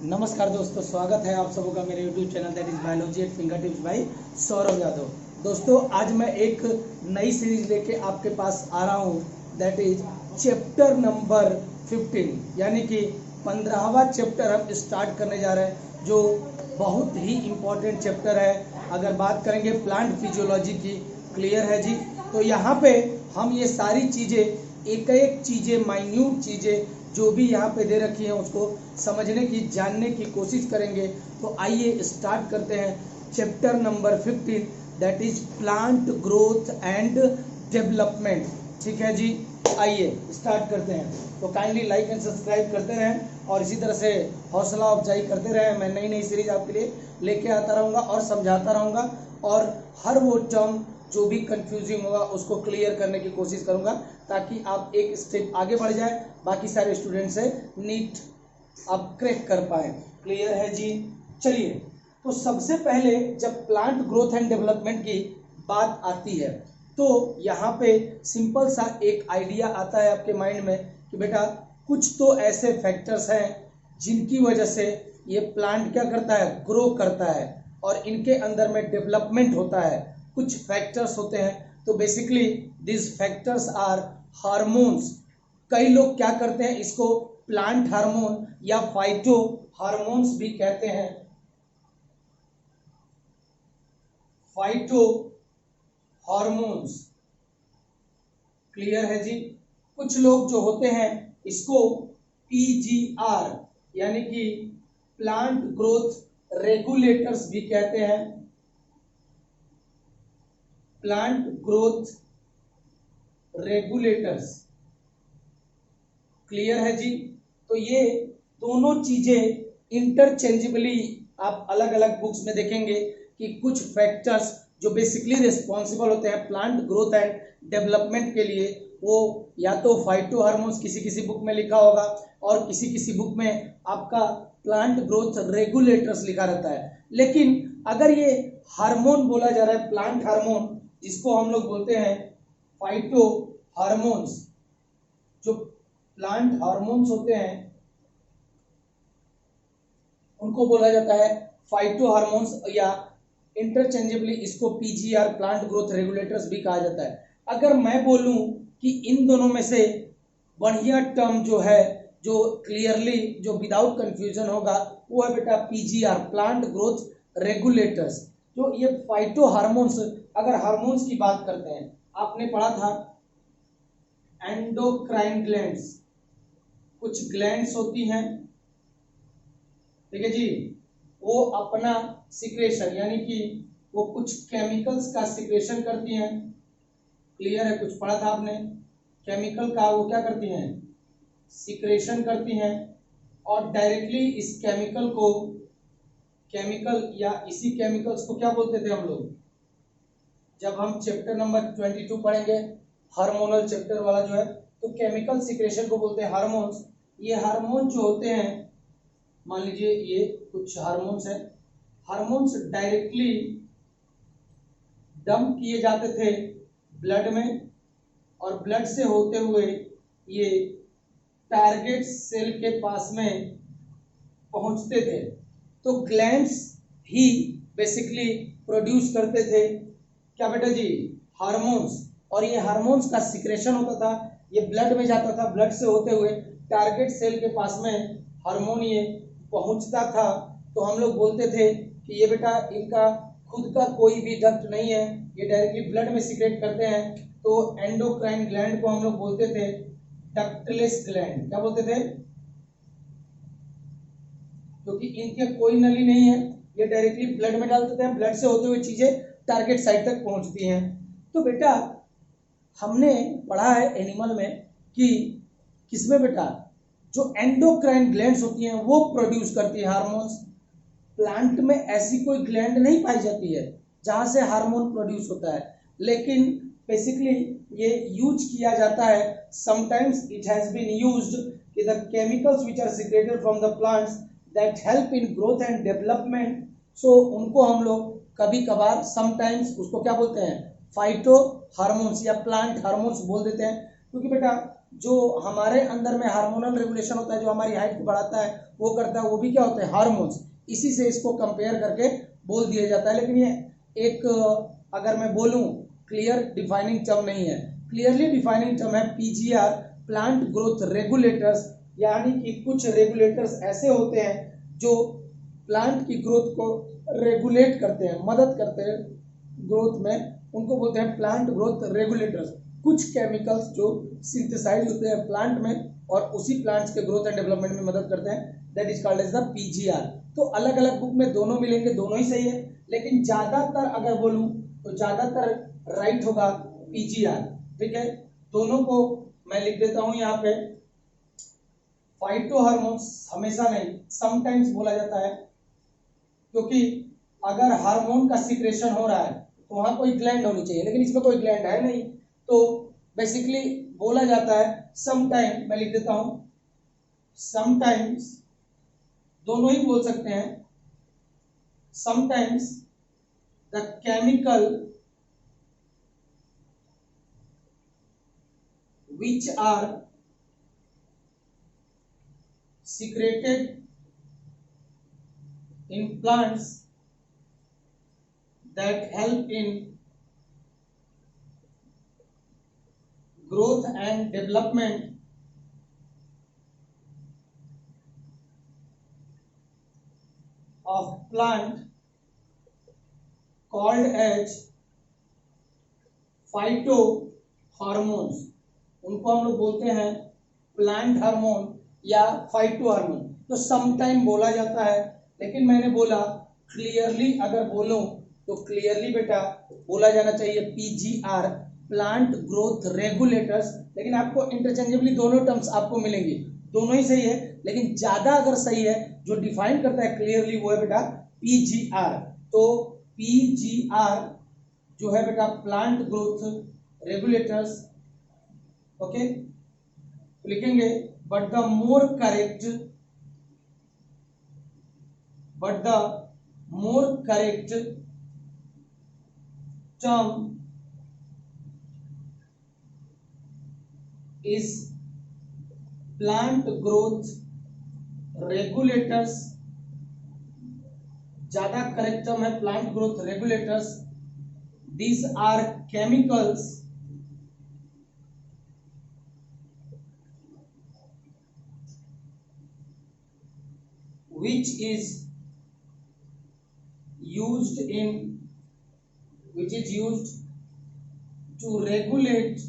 नमस्कार दोस्तों, स्वागत है आप सबों का मेरे YouTube channel that is biology eight finger tips by Saurabh Yadav. दोस्तों, आज मैं एक नई सीरीज लेके आपके पास आ रहा हूँ, दैट इज चैप्टर नंबर 15, यानी कि 15वां चैप्टर हम स्टार्ट करने जा रहे हैं, जो बहुत ही इम्पोर्टेंट चैप्टर है। अगर बात करेंगे प्लांट फिजियोलॉजी की, क्लियर है जी। तो यहाँ पे हम ये सारी चीज़ें, एक एक चीज़ें, माइन्यूट चीज़ें जो भी यहाँ पे दे रखी है उसको समझने की, जानने की कोशिश करेंगे। तो आइए स्टार्ट करते हैं chapter number 15, that is plant growth and development. ठीक है जी, आइए स्टार्ट करते हैं। तो काइंडली लाइक एंड सब्सक्राइब करते रहें और इसी तरह से हौसला अफजाई करते रहें। मैं नई नई सीरीज आपके लिए लेके आता रहूँगा और समझाता रहूँगा, और हर वो टर्म जो भी कंफ्यूजिंग होगा उसको क्लियर करने की कोशिश करूंगा, ताकि आप एक स्टेप आगे बढ़ जाए, बाकी सारे स्टूडेंट से नीट आप क्रैक कर पाए। क्लियर है जी। चलिए, तो सबसे पहले जब प्लांट ग्रोथ एंड डेवलपमेंट की बात आती है तो यहाँ पे सिंपल सा एक आइडिया आता है आपके माइंड में कि बेटा कुछ तो ऐसे फैक्टर्स हैं जिनकी वजह से ये प्लांट क्या करता है, ग्रो करता है, और इनके अंदर में डेवलपमेंट होता है। कुछ फैक्टर्स होते हैं। तो basically this factors are hormones. कई लोग क्या करते हैं, इसको प्लांट हार्मोन या फाइटो हार्मोन्स भी कहते हैं। फाइटो हार्मोन्स, क्लियर है जी। कुछ लोग जो होते हैं इसको पीजीआर यानी कि प्लांट ग्रोथ रेगुलेटर्स भी कहते हैं। प्लांट ग्रोथ रेगुलेटर्स, क्लियर है जी। तो ये दोनों चीजें इंटरचेंजेबली आप अलग अलग बुक्स में देखेंगे कि कुछ फैक्टर्स जो बेसिकली रिस्पॉन्सिबल होते हैं प्लांट ग्रोथ एंड डेवलपमेंट के लिए, वो या तो फाइटो हार्मोन्स किसी किसी बुक में लिखा होगा और किसी किसी बुक में आपका प्लांट ग्रोथ रेगुलेटर्स लिखा रहता है। लेकिन अगर ये हार्मोन बोला जा रहा है, प्लांट हार्मोन, जिसको हम लोग बोलते हैं फाइटो हार्मोन्स, जो प्लांट हार्मोन्स होते हैं उनको बोला जाता है फाइटो हार्मोन्स, या इंटरचेंजेबली इसको पीजीआर प्लांट ग्रोथ रेगुलेटर्स भी कहा जाता है। अगर मैं बोलूं कि इन दोनों में से बढ़िया टर्म जो है, जो क्लियरली, जो विदाउट कंफ्यूजन होगा, वो है बेटा पीजीआर प्लांट ग्रोथ रेगुलेटर्स। जो ये फाइटो हार्मोन्स, अगर हार्मोन्स की बात करते हैं, आपने पढ़ा था एंडोक्राइन ग्लैंड्स, कुछ ग्लैंड्स होती हैं, ठीक है जी, वो अपना सिक्रेशन यानी कि वो कुछ केमिकल्स का सिक्रेशन करती हैं। क्लियर है, कुछ पढ़ा था आपने, केमिकल का वो क्या करती हैं, सिक्रेशन करती हैं, और डायरेक्टली इस केमिकल को, केमिकल या इसी केमिकल्स को क्या बोलते थे हम लोग, जब हम चैप्टर नंबर 22 पढ़ेंगे, हार्मोनल चैप्टर वाला जो है, तो केमिकल सिक्रेशन को बोलते हैं हार्मोन्स। ये हार्मोन जो होते हैं, मान लीजिए ये कुछ हार्मोन्स हैं, हार्मोन्स डायरेक्टली डंप किए जाते थे ब्लड में, और ब्लड से होते हुए ये टारगेट सेल के पास में पहुंचते थे। तो ग्लैंड्स ही बेसिकली प्रोड्यूस करते थे क्या बेटा जी, हार्मोन्स, और ये हार्मोन्स का सिक्रेशन होता था, ये ब्लड में जाता था, ब्लड से होते हुए टारगेट सेल के पास में हार्मोन ये पहुंचता था। तो हम लोग बोलते थे कि ये बेटा इनका खुद का कोई भी डक्ट नहीं है, ये डायरेक्टली ब्लड में सिक्रेट करते हैं। तो एंडोक्राइन ग्लैंड को हम लोग बोलते थे डक्टलेस ग्लैंड। क्या बोलते थे, क्योंकि इनके कोई नली नहीं है, ये डायरेक्टली ब्लड में डाल देते हैं, ब्लड से होते हुए चीजें टारगेट साइट तक पहुंचती हैं। तो बेटा हमने पढ़ा है एनिमल में कि किसमें बेटा, जो एंडोक्राइन ग्लैंड्स होती हैं वो प्रोड्यूस करती है हार्मोन्स। प्लांट में ऐसी कोई ग्लैंड नहीं पाई जाती है जहां से हार्मोन प्रोड्यूस होता है, लेकिन बेसिकली ये यूज किया जाता है। Sometimes it has been used कि the chemicals which are secreted from the plants that help in growth and development, so उनको हम लोग कभी कभार समटाइम्स उसको क्या बोलते हैं, फाइटो हार्मोन्स या प्लांट हार्मोन्स बोल देते हैं। क्योंकि बेटा जो हमारे अंदर में हार्मोनल रेगुलेशन होता है, जो हमारी हाइट को बढ़ाता है, वो करता है, वो भी क्या होता है, हार्मोन्स। इसी से इसको कंपेयर करके बोल दिया जाता है। लेकिन ये एक अगर मैं बोलूं क्लियर डिफाइनिंग टर्म नहीं है। क्लियरली डिफाइनिंग टर्म है पीजीआर, प्लांट ग्रोथ रेगुलेटर्स, यानी कि कुछ रेगुलेटर्स ऐसे होते हैं जो प्लांट की ग्रोथ को रेगुलेट करते हैं, मदद करते हैं ग्रोथ में, उनको बोलते हैं प्लांट ग्रोथ रेगुलेटर्स। कुछ केमिकल्स जो सिंथेसाइज होते हैं प्लांट में और उसी प्लांट्स के ग्रोथ एंड डेवलपमेंट में मदद करते हैं, that is called as the PGR. तो अलग अलग बुक में दोनों मिलेंगे, दोनों ही सही है, लेकिन ज्यादातर अगर बोलूं तो ज्यादातर राइट होगा पीजीआर। ठीक है, दोनों को मैं लिख देता हूं यहाँ पे। फाइटो हार्मोन्स हमेशा नहीं, समटाइम्स बोला जाता है, क्योंकि अगर हार्मोन का सिक्रेशन हो रहा है तो वहां कोई ग्लैंड होनी चाहिए, लेकिन इसमें कोई ग्लैंड है नहीं, तो बेसिकली बोला जाता है समटाइम। मैं लिख देता हूं समटाइम्स, दोनों ही बोल सकते हैं। Sometimes the chemical which are secreted in plants that help in growth and development of plant called as phytohormones, उनको हम लोग बोलते हैं प्लांट हार्मोन या फाइटो हार्मोन। तो समटाइम बोला जाता है, लेकिन मैंने बोला क्लियरली अगर बोलूं तो क्लियरली बेटा बोला जाना चाहिए पीजीआर, प्लांट ग्रोथ रेगुलेटर्स। लेकिन आपको इंटरचेंजेबली दोनों टर्म्स आपको मिलेंगी, दोनों ही सही है, लेकिन ज्यादा अगर सही है जो डिफाइन करता है क्लियरली वो है बेटा पीजीआर। तो पीजीआर जो है बेटा प्लांट ग्रोथ रेगुलेटर्स। ओके, लिखेंगे but the more correct term is plant growth regulators. ज्यादा करेक्ट टर्म है plant growth regulators. These are chemicals which is used to regulate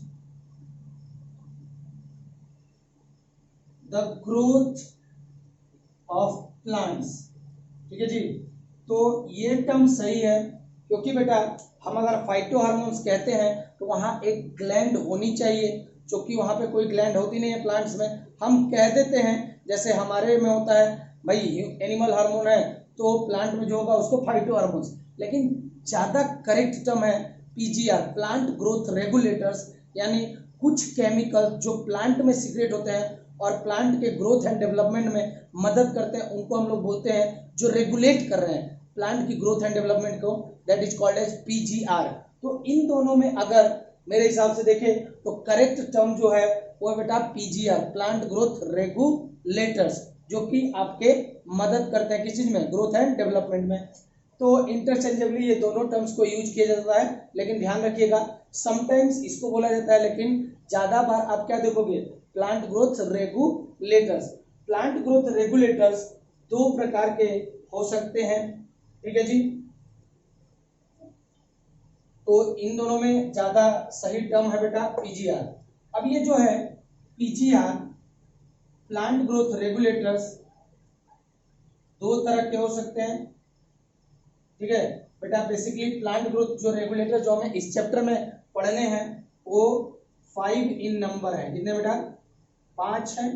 the growth of plants। ठीक है जी, तो ये टर्म सही है, क्योंकि बेटा हम अगर फाइटो हार्मोन्स कहते हैं तो वहां एक ग्लैंड होनी चाहिए, जो कि वहां पे कोई ग्लैंड होती नहीं है प्लांट्स में। हम कह देते हैं जैसे हमारे में होता है भाई एनिमल हार्मोन है तो प्लांट में जो होगा उसको फाइटो हार्मोन्स, लेकिन ज्यादा करेक्ट टर्म है पीजीआर, प्लांट ग्रोथ रेगुलेटर्स। यानी कुछ केमिकल जो प्लांट में सीक्रेट होते हैं और प्लांट के ग्रोथ एंड डेवलपमेंट में मदद करते हैं, उनको हम लोग बोलते हैं जो रेगुलेट कर रहे हैं प्लांट की ग्रोथ एंड डेवलपमेंट को, that is called as PGR. तो इन दोनों में अगर मेरे हिसाब से देखें तो करेक्ट टर्म जो है वो है बेटा पीजीआर, प्लांट ग्रोथ रेगुलेटर्स, जो कि आपके मदद करते हैं किस चीज में, ग्रोथ एंड डेवलपमेंट में। तो इंटरचेंजेबली ये दोनों टर्म्स को यूज किया जाता है, लेकिन ध्यान रखिएगा समटाइम्स इसको बोला जाता है, लेकिन ज्यादा बार आप क्या देखोगे, plant growth regulators. Plant growth regulators दो प्रकार के हो सकते हैं, ठीक है जी। तो इन दोनों में ज्यादा सही टर्म है बेटा पीजीआर। अब ये जो है पीजीआर प्लांट ग्रोथ रेगुलेटर्स दो तरह के हो सकते हैं, ठीक है बेटा। बेसिकली प्लांट ग्रोथ जो रेगुलेटर जो हमें इस चैप्टर में पढ़ने हैं वो 5 इन नंबर है। कितने बेटा, 5 है,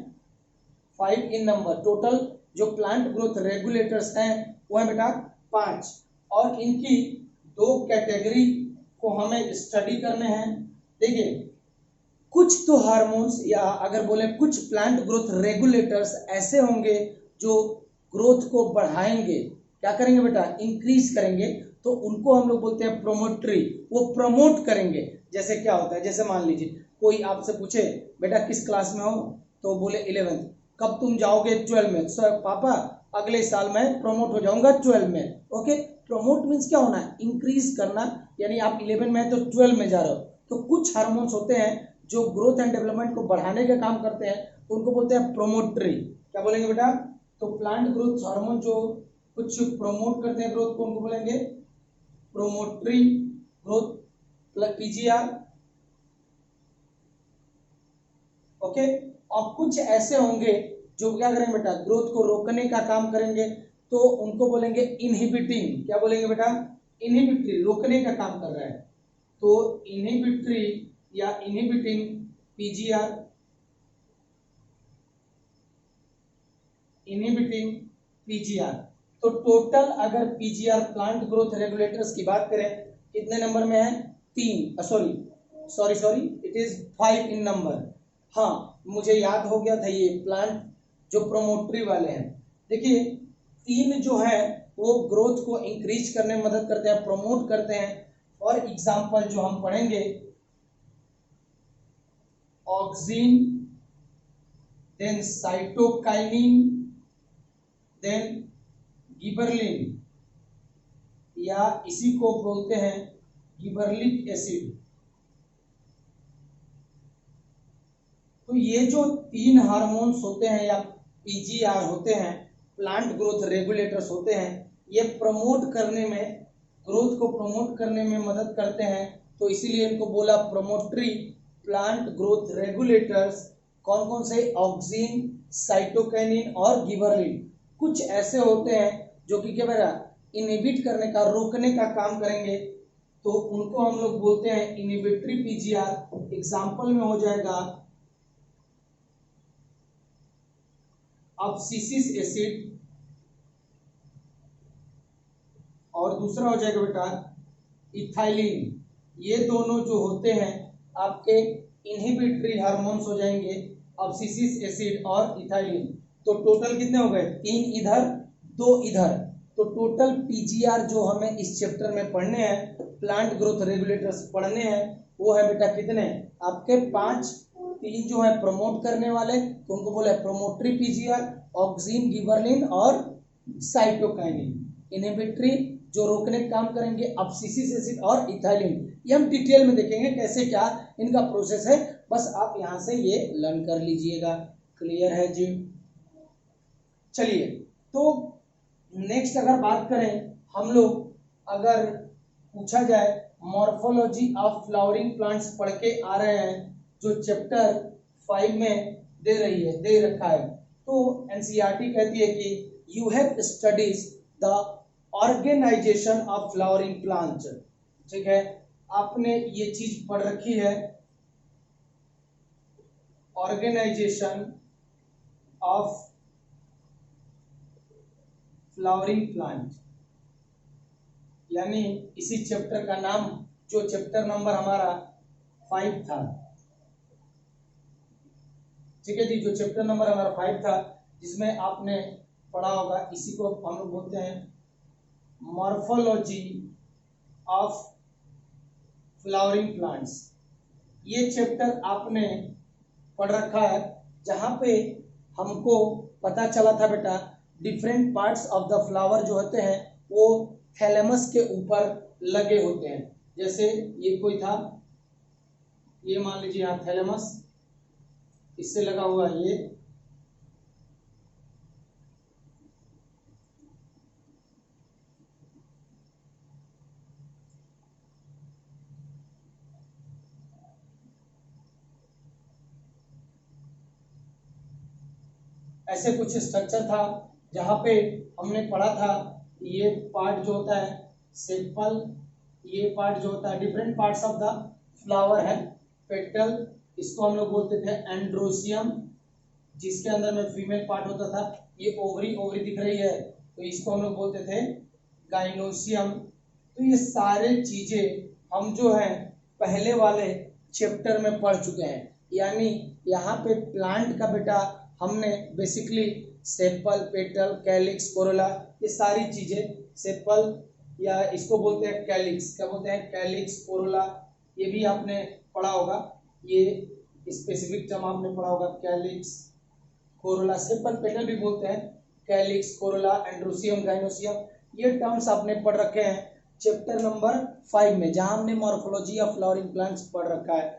5 इन नंबर। टोटल जो प्लांट ग्रोथ रेगुलेटर्स हैं वो है बेटा 5, और इनकी दो कैटेगरी को हमें स्टडी करने हैं। देखिए कुछ तो हार्मोन्स या अगर बोले कुछ प्लांट ग्रोथ रेगुलेटर्स ऐसे होंगे जो ग्रोथ को बढ़ाएंगे, क्या करेंगे बेटा, इंक्रीज करेंगे, तो उनको हम लोग बोलते हैं प्रोमोटरी, वो प्रमोट करेंगे। जैसे क्या होता है, जैसे मान लीजिए कोई आपसे पूछे बेटा किस क्लास में हो, तो बोले 11th, कब तुम जाओगे 12 में, सर पापा अगले साल मैं प्रमोट हो जाऊंगा 12 में। ओके, प्रमोट मीन्स क्या होना है, इंक्रीज करना, यानी आप 11 में है तो 12 में जा रहे हो। तो कुछ हार्मोन्स होते हैं जो ग्रोथ एंड डेवलपमेंट को बढ़ाने का काम करते हैं, तो उनको बोलते हैं प्रोमोटरी। क्या बोलेंगे बेटा, तो प्लांट ग्रोथ हार्मोन जो कुछ प्रमोट करते हैं ग्रोथ को, उनको बोलेंगे प्रोमोटरी ग्रोथ पीजीआर। ओके, और कुछ ऐसे होंगे जो क्या करेंगे बेटा, ग्रोथ को रोकने का काम करेंगे, तो उनको बोलेंगे इनहिबिटिंग। क्या बोलेंगे बेटा, इनहिबिटरी, रोकने का काम कर रहा है, तो इनहिबिटरी या इनहिबिटिंग पीजीआर, इनहिबिटिंग पीजीआर। तो टोटल अगर पीजीआर प्लांट ग्रोथ रेगुलेटर्स की बात करें कितने नंबर में है, 3, sorry it is 5 in number. हाँ मुझे याद हो गया था, ये प्लांट जो प्रोमोटरी वाले हैं, देखिए 3 जो है वो ग्रोथ को इंक्रीज करने में मदद करते हैं, प्रमोट करते हैं। और एग्जांपल जो हम पढ़ेंगे, auxin, then cytokinin, then gibberellin, या इसी को बोलते हैं गिबरलिक एसिड। तो ये जो 3 हार्मोन्स होते हैं या पीजीआर होते हैं, प्लांट ग्रोथ रेगुलेटर्स होते हैं, ये प्रमोट करने में, ग्रोथ को प्रमोट करने में मदद करते हैं, तो इसीलिए इनको बोला प्रोमोटरी प्लांट ग्रोथ रेगुलेटर्स। कौन कौन से, ऑक्सिन, साइटोकाइनिन और गिबरलिन। कुछ ऐसे होते हैं जो कि क्या बेटा, इनहिबिट करने का, रोकने का काम करेंगे, तो उनको हम लोग बोलते हैं इनहिबिटरी पीजीआर। एग्जांपल में हो जाएगा अब्सिसिक एसिड, और दूसरा हो जाएगा बेटा इथाइलिन। ये दोनों जो होते हैं आपके इनहिबिटरी हार्मोन्स हो जाएंगे, अब्सिसिक एसिड और इथाइलिन। तो टोटल कितने हो गए, 3 इधर 2 इधर। तो टोटल पीजीआर जो हमें इस चैप्टर में पढ़ने हैं, प्लांट ग्रोथ रेगुलेटर्स पढ़ने हैं, वो है बेटा कितने, आपके 5। 3 जो है प्रमोट करने वाले, तो उनको बोला प्रोमोटरी पीजीआर, ऑक्सिन, गिबरलिन और साइटोकाइनिन। इनहिबिटरी जो रोकने का काम करेंगे, अब्सिसिक एसिड और इथाइलिन। ये हम डिटेल में देखेंगे कैसे क्या इनका प्रोसेस है, बस आप यहां से ये लर्न कर लीजिएगा। क्लियर है जी। चलिए, तो नेक्स्ट अगर बात करें हम लोग, अगर पूछा जाए मॉर्फोलॉजी ऑफ फ्लावरिंग प्लांट्स पढ़ के आ रहे हैं, जो चैप्टर 5 में दे रखा है, तो एनसीईआरटी कहती है कि you have studies the organisation of flowering plants. ठीक है, आपने ये चीज पढ़ रखी है, ऑर्गेनाइजेशन ऑफ फ्लावरिंग प्लांट, यानी इसी चैप्टर का नाम, जो चैप्टर नंबर हमारा 5 था। ठीक है जी, जो चैप्टर नंबर हमारा 5 था, जिसमें आपने पढ़ा होगा, इसी को हम लोग बोलते हैं मॉर्फोलॉजी ऑफ फ्लावरिंग प्लांट्स। ये चैप्टर आपने पढ़ रखा है, जहां पे हमको पता चला था बेटा, different parts of the flower जो होते हैं वो थैलेमस के ऊपर लगे होते हैं। जैसे ये कोई था, ये मान लीजिए यहाँ थैलेमस, इससे लगा हुआ ये, ऐसे कुछ स्ट्रक्चर था, जहां पे हमने पढ़ा था ये पार्ट जो होता है सेपल, ये पार्ट जो होता है, different parts of the flower है। पेटल, इसको हम लोग बोलते थे एंड्रोसियम, जिसके अंदर में फीमेल पार्ट होता था। ये ओवरी दिख रही है, तो इसको हम लोग बोलते थे गाइनोसियम। तो ये सारे चीजें हम जो है पहले वाले चैप्टर में पढ़ चुके हैं, यानी यहाँ पे प्लांट का बेटा हमने basically sepal, petal, calyx, Corolla, ये सारी चीजें, सेपल या इसको बोलते हैं कैलिक्स, क्या बोलते हैं, कैलिक्स, कोरोला, ये भी आपने पढ़ा होगा। ये स्पेसिफिक टर्म आपने पढ़ा होगा, कैलिक्स, कोरोला, सिंपल पेटल भी बोलते हैं, कैलिक्स, कोरोला, एंड्रोसियम, गाइनोसियम, ये टर्म्स आपने पढ़ रखे हैं चैप्टर नंबर 5 में, जहां हमने मॉर्फोलॉजी ऑफ फ्लावरिंग प्लांट्स पढ़ रखा है।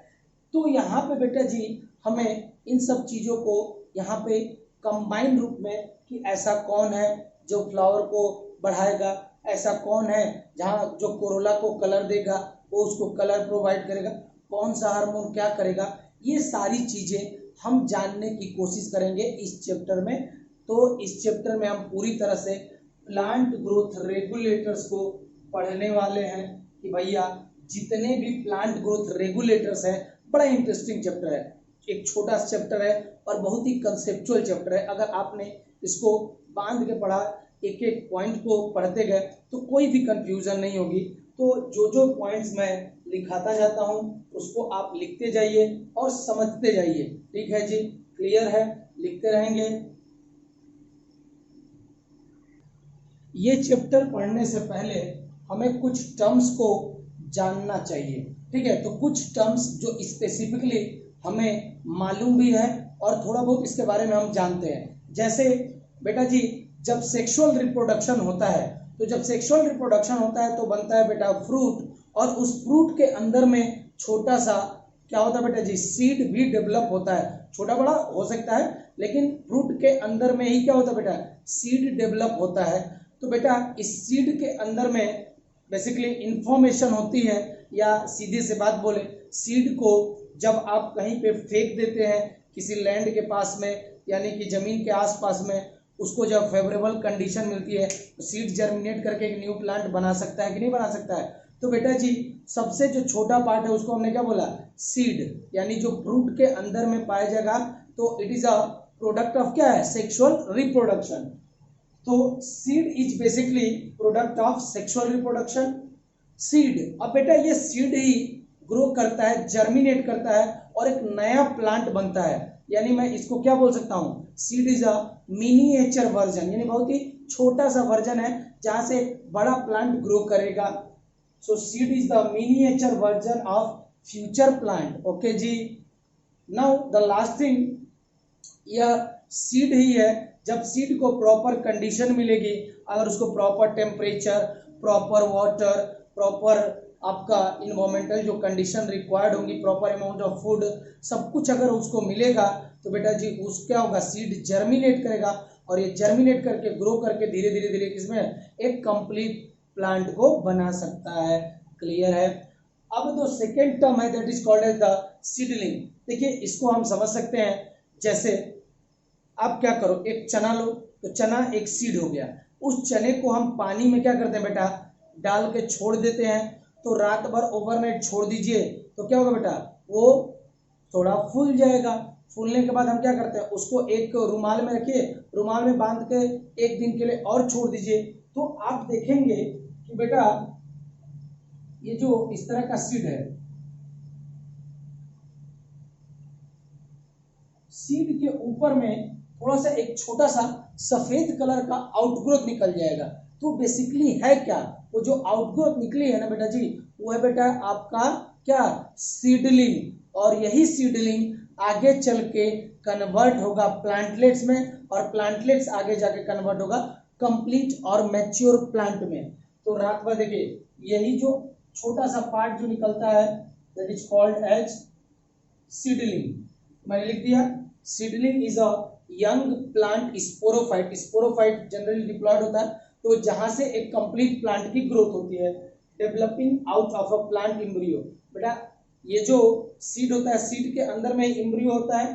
तो यहाँ पे बेटा जी हमें इन सब चीजों को यहाँ पे कंबाइंड रूप में कि ऐसा कौन है जो फ्लावर को बढ़ाएगा, ऐसा कौन है जहाँ जो कोरोला को कलर देगा, वो उसको कलर प्रोवाइड करेगा, कौन सा हार्मोन क्या करेगा, ये सारी चीजें हम जानने की कोशिश करेंगे इस चैप्टर में। तो इस चैप्टर में हम पूरी तरह से प्लांट ग्रोथ रेगुलेटर्स को पढ़ने वाले हैं कि भैया जितने भी प्लांट ग्रोथ रेगुलेटर्स हैं, बड़ा इंटरेस्टिंग चैप्टर है, एक छोटा सा चैप्टर है और बहुत ही कंसेप्चुअल चैप्टर है। अगर आपने इसको बांध के पढ़ा, एक एक पॉइंट को पढ़ते गए तो कोई भी कंफ्यूजन नहीं होगी। तो जो जो पॉइंट्स मैं लिखाता जाता हूँ उसको आप लिखते जाइए और समझते जाइए, ठीक है जी, क्लियर है, लिखते रहेंगे। ये चैप्टर पढ़ने से पहले हमें कुछ टर्म्स को जानना चाहिए, ठीक है। तो कुछ टर्म्स जो स्पेसिफिकली हमें मालूम भी है और थोड़ा बहुत इसके बारे में हम जानते हैं। जैसे बेटा जी जब सेक्सुअल रिप्रोडक्शन होता है, तो जब सेक्सुअल रिप्रोडक्शन होता है तो बनता है बेटा फ्रूट, और उस फ्रूट के अंदर में छोटा सा क्या होता है बेटा जी, सीड भी डेवलप होता है। छोटा बड़ा हो सकता है लेकिन फ्रूट के अंदर में ही क्या होता है बेटा, सीड डेवलप होता है। तो बेटा इस सीड के अंदर में बेसिकली इंफॉर्मेशन होती है, या सीधे से बात बोले, सीड को जब आप कहीं पे फेंक देते हैं किसी लैंड के पास में, यानी कि जमीन के आसपास में, उसको जब फेवरेबल कंडीशन मिलती है तो सीड जर्मिनेट करके एक न्यू प्लांट बना सकता है कि नहीं बना सकता है। तो बेटा जी सबसे जो छोटा पार्ट है उसको हमने क्या बोला, सीड, यानी जो फ्रूट के अंदर में पाया जाएगा, तो it is a product of क्या है, सेक्सुअल रिप्रोडक्शन। तो seed is basically product of sexual reproduction. Seed, अब बेटा ये सीड ही ग्रो करता है, जर्मिनेट करता है और एक नया प्लांट बनता है, यानी मैं इसको क्या बोल सकता हूँ, seed is a miniature version, यानी बहुत ही छोटा सा वर्जन है जहां से बड़ा प्लांट ग्रो करेगा। So seed is the miniature version of future plant. Okay जी, नाउ द लास्ट थिंग, यह सीड ही है, जब सीड को प्रॉपर कंडीशन मिलेगी, अगर उसको proper temperature, proper water, proper आपका इन्वायरमेंटल जो कंडीशन रिक्वायर्ड होंगी, प्रॉपर अमाउंट ऑफ फूड, सब कुछ अगर उसको मिलेगा तो बेटा जी उस क्या होगा, सीड जर्मिनेट करेगा, और ये जर्मिनेट करके ग्रो करके धीरे धीरे धीरे किसमें एक कंप्लीट प्लांट को बना सकता है। क्लियर है। अब जो सेकेंड टर्म है that is called as the seedling. देखिए इसको हम समझ सकते हैं, जैसे आप क्या करो, एक चना लो, तो चना एक सीड हो गया, उस चने को हम पानी में क्या करते हैं बेटा, डाल के छोड़ देते हैं, तो रात भर ओवरनाइट छोड़ दीजिए, तो क्या होगा बेटा, वो थोड़ा फूल जाएगा। फूलने के बाद हम क्या करते हैं, उसको एक रुमाल में रखिए, रुमाल में बांध के एक दिन के लिए और छोड़ दीजिए, तो आप देखेंगे कि बेटा ये जो इस तरह का सीड है, सीड के ऊपर में थोड़ा सा एक छोटा सा सफेद कलर का आउटग्रोथ निकल जाएगा। तो बेसिकली है क्या, वो जो आउटग्रोथ निकली है ना बेटा जी, वो है बेटा आपका क्या, सीडलिंग, और यही सीडलिंग आगे चल के कन्वर्ट होगा प्लांटलेट्स में, और प्लांटलेट्स आगे जाके कन्वर्ट होगा कंप्लीट और मैच्योर प्लांट में। तो रात भर देखिए यही जो छोटा सा पार्ट जो निकलता है that is called as seedling. मैंने लिख दिया, seedling is a young plant sporophyte, sporophyte generally diploid होता है, तो जहां से एक कंप्लीट प्लांट की ग्रोथ होती है, developing out of a plant embryo. बेटा ये जो सीड होता है, सीड के अंदर में एम्ब्रियो होता है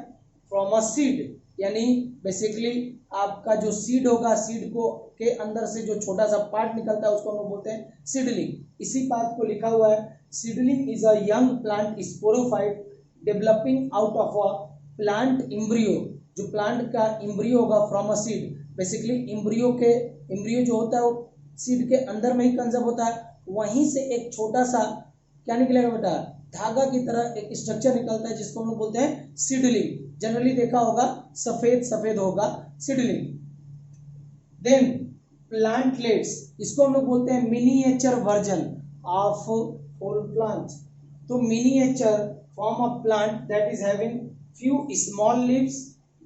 फ्रॉम अ सीड, यानी बेसिकली आपका जो सीड होगा, सीड को के अंदर से जो छोटा सा पार्ट निकलता है उसको हम बोलते हैं सीडलिंग। इसी बात को लिखा हुआ है, seedling is a young plant sporophyte developing out of a plant embryo, जो प्लांट का एम्ब्रियो होगा from a seed. Basically embryo जो होता है वो सीड के अंदर में ही कंजर्व होता है, वहीं से एक छोटा सा क्या निकलेगा बेटा, धागा की तरह एक स्ट्रक्चर निकलता है जिसको हम लोग बोलते हैं सीडलिंग। जनरली देखा होगा सफेद सफेद होगा सीडलिंग। देन प्लांटलेट्स, इसको हम लोग बोलते हैं miniature version of full plant. तो miniature form of plant that is having few small leaves,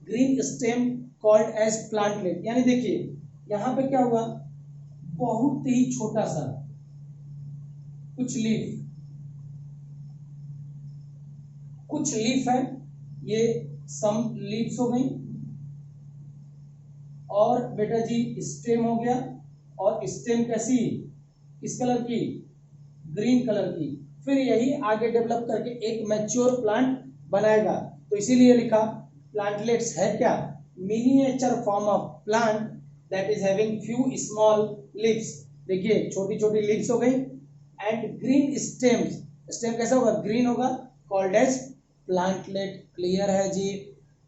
green stem called as plantlet। यानी देखिए यहाँ पे क्या हुआ, बहुत ही छोटा सा कुछ लीफ है, ये सम लीव्स हो गई, और बेटा जी स्टेम हो गया, और स्टेम कैसी, किस कलर की, ग्रीन कलर की। फिर यही आगे डेवलप करके एक मैच्योर प्लांट बनाएगा। तो इसीलिए लिखा प्लांटलेट्स है क्या, miniature form of plant that is having few small leaves. देखिए छोटी छोटी लीव्स हो गई, एंड ग्रीन स्टेम्स, स्टेम कैसा होगा, ग्रीन होगा, कॉल्ड एज प्लांटलेट। क्लियर है जी।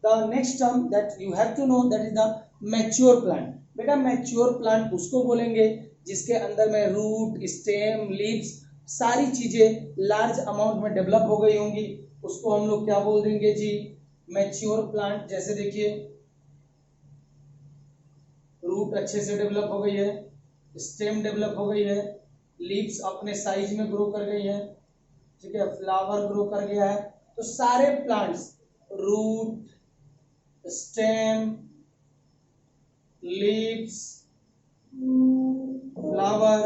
The next term that you have to know that is the mature plant. बेटा मैच्योर प्लांट उसको बोलेंगे जिसके अंदर में रूट, स्टेम, लीव्स सारी चीजें लार्ज अमाउंट में डेवलप हो गई होंगी, उसको हम लोग क्या बोल देंगे जी, मैच्योर प्लांट। जैसे देखिए रूट अच्छे से डेवलप हो गई है, स्टेम डेवलप हो गई है, लीव्स अपने साइज में ग्रो कर गई है, ठीक है, फ्लावर ग्रो कर गया है। तो सारे plants, root, stem, leaves, flower,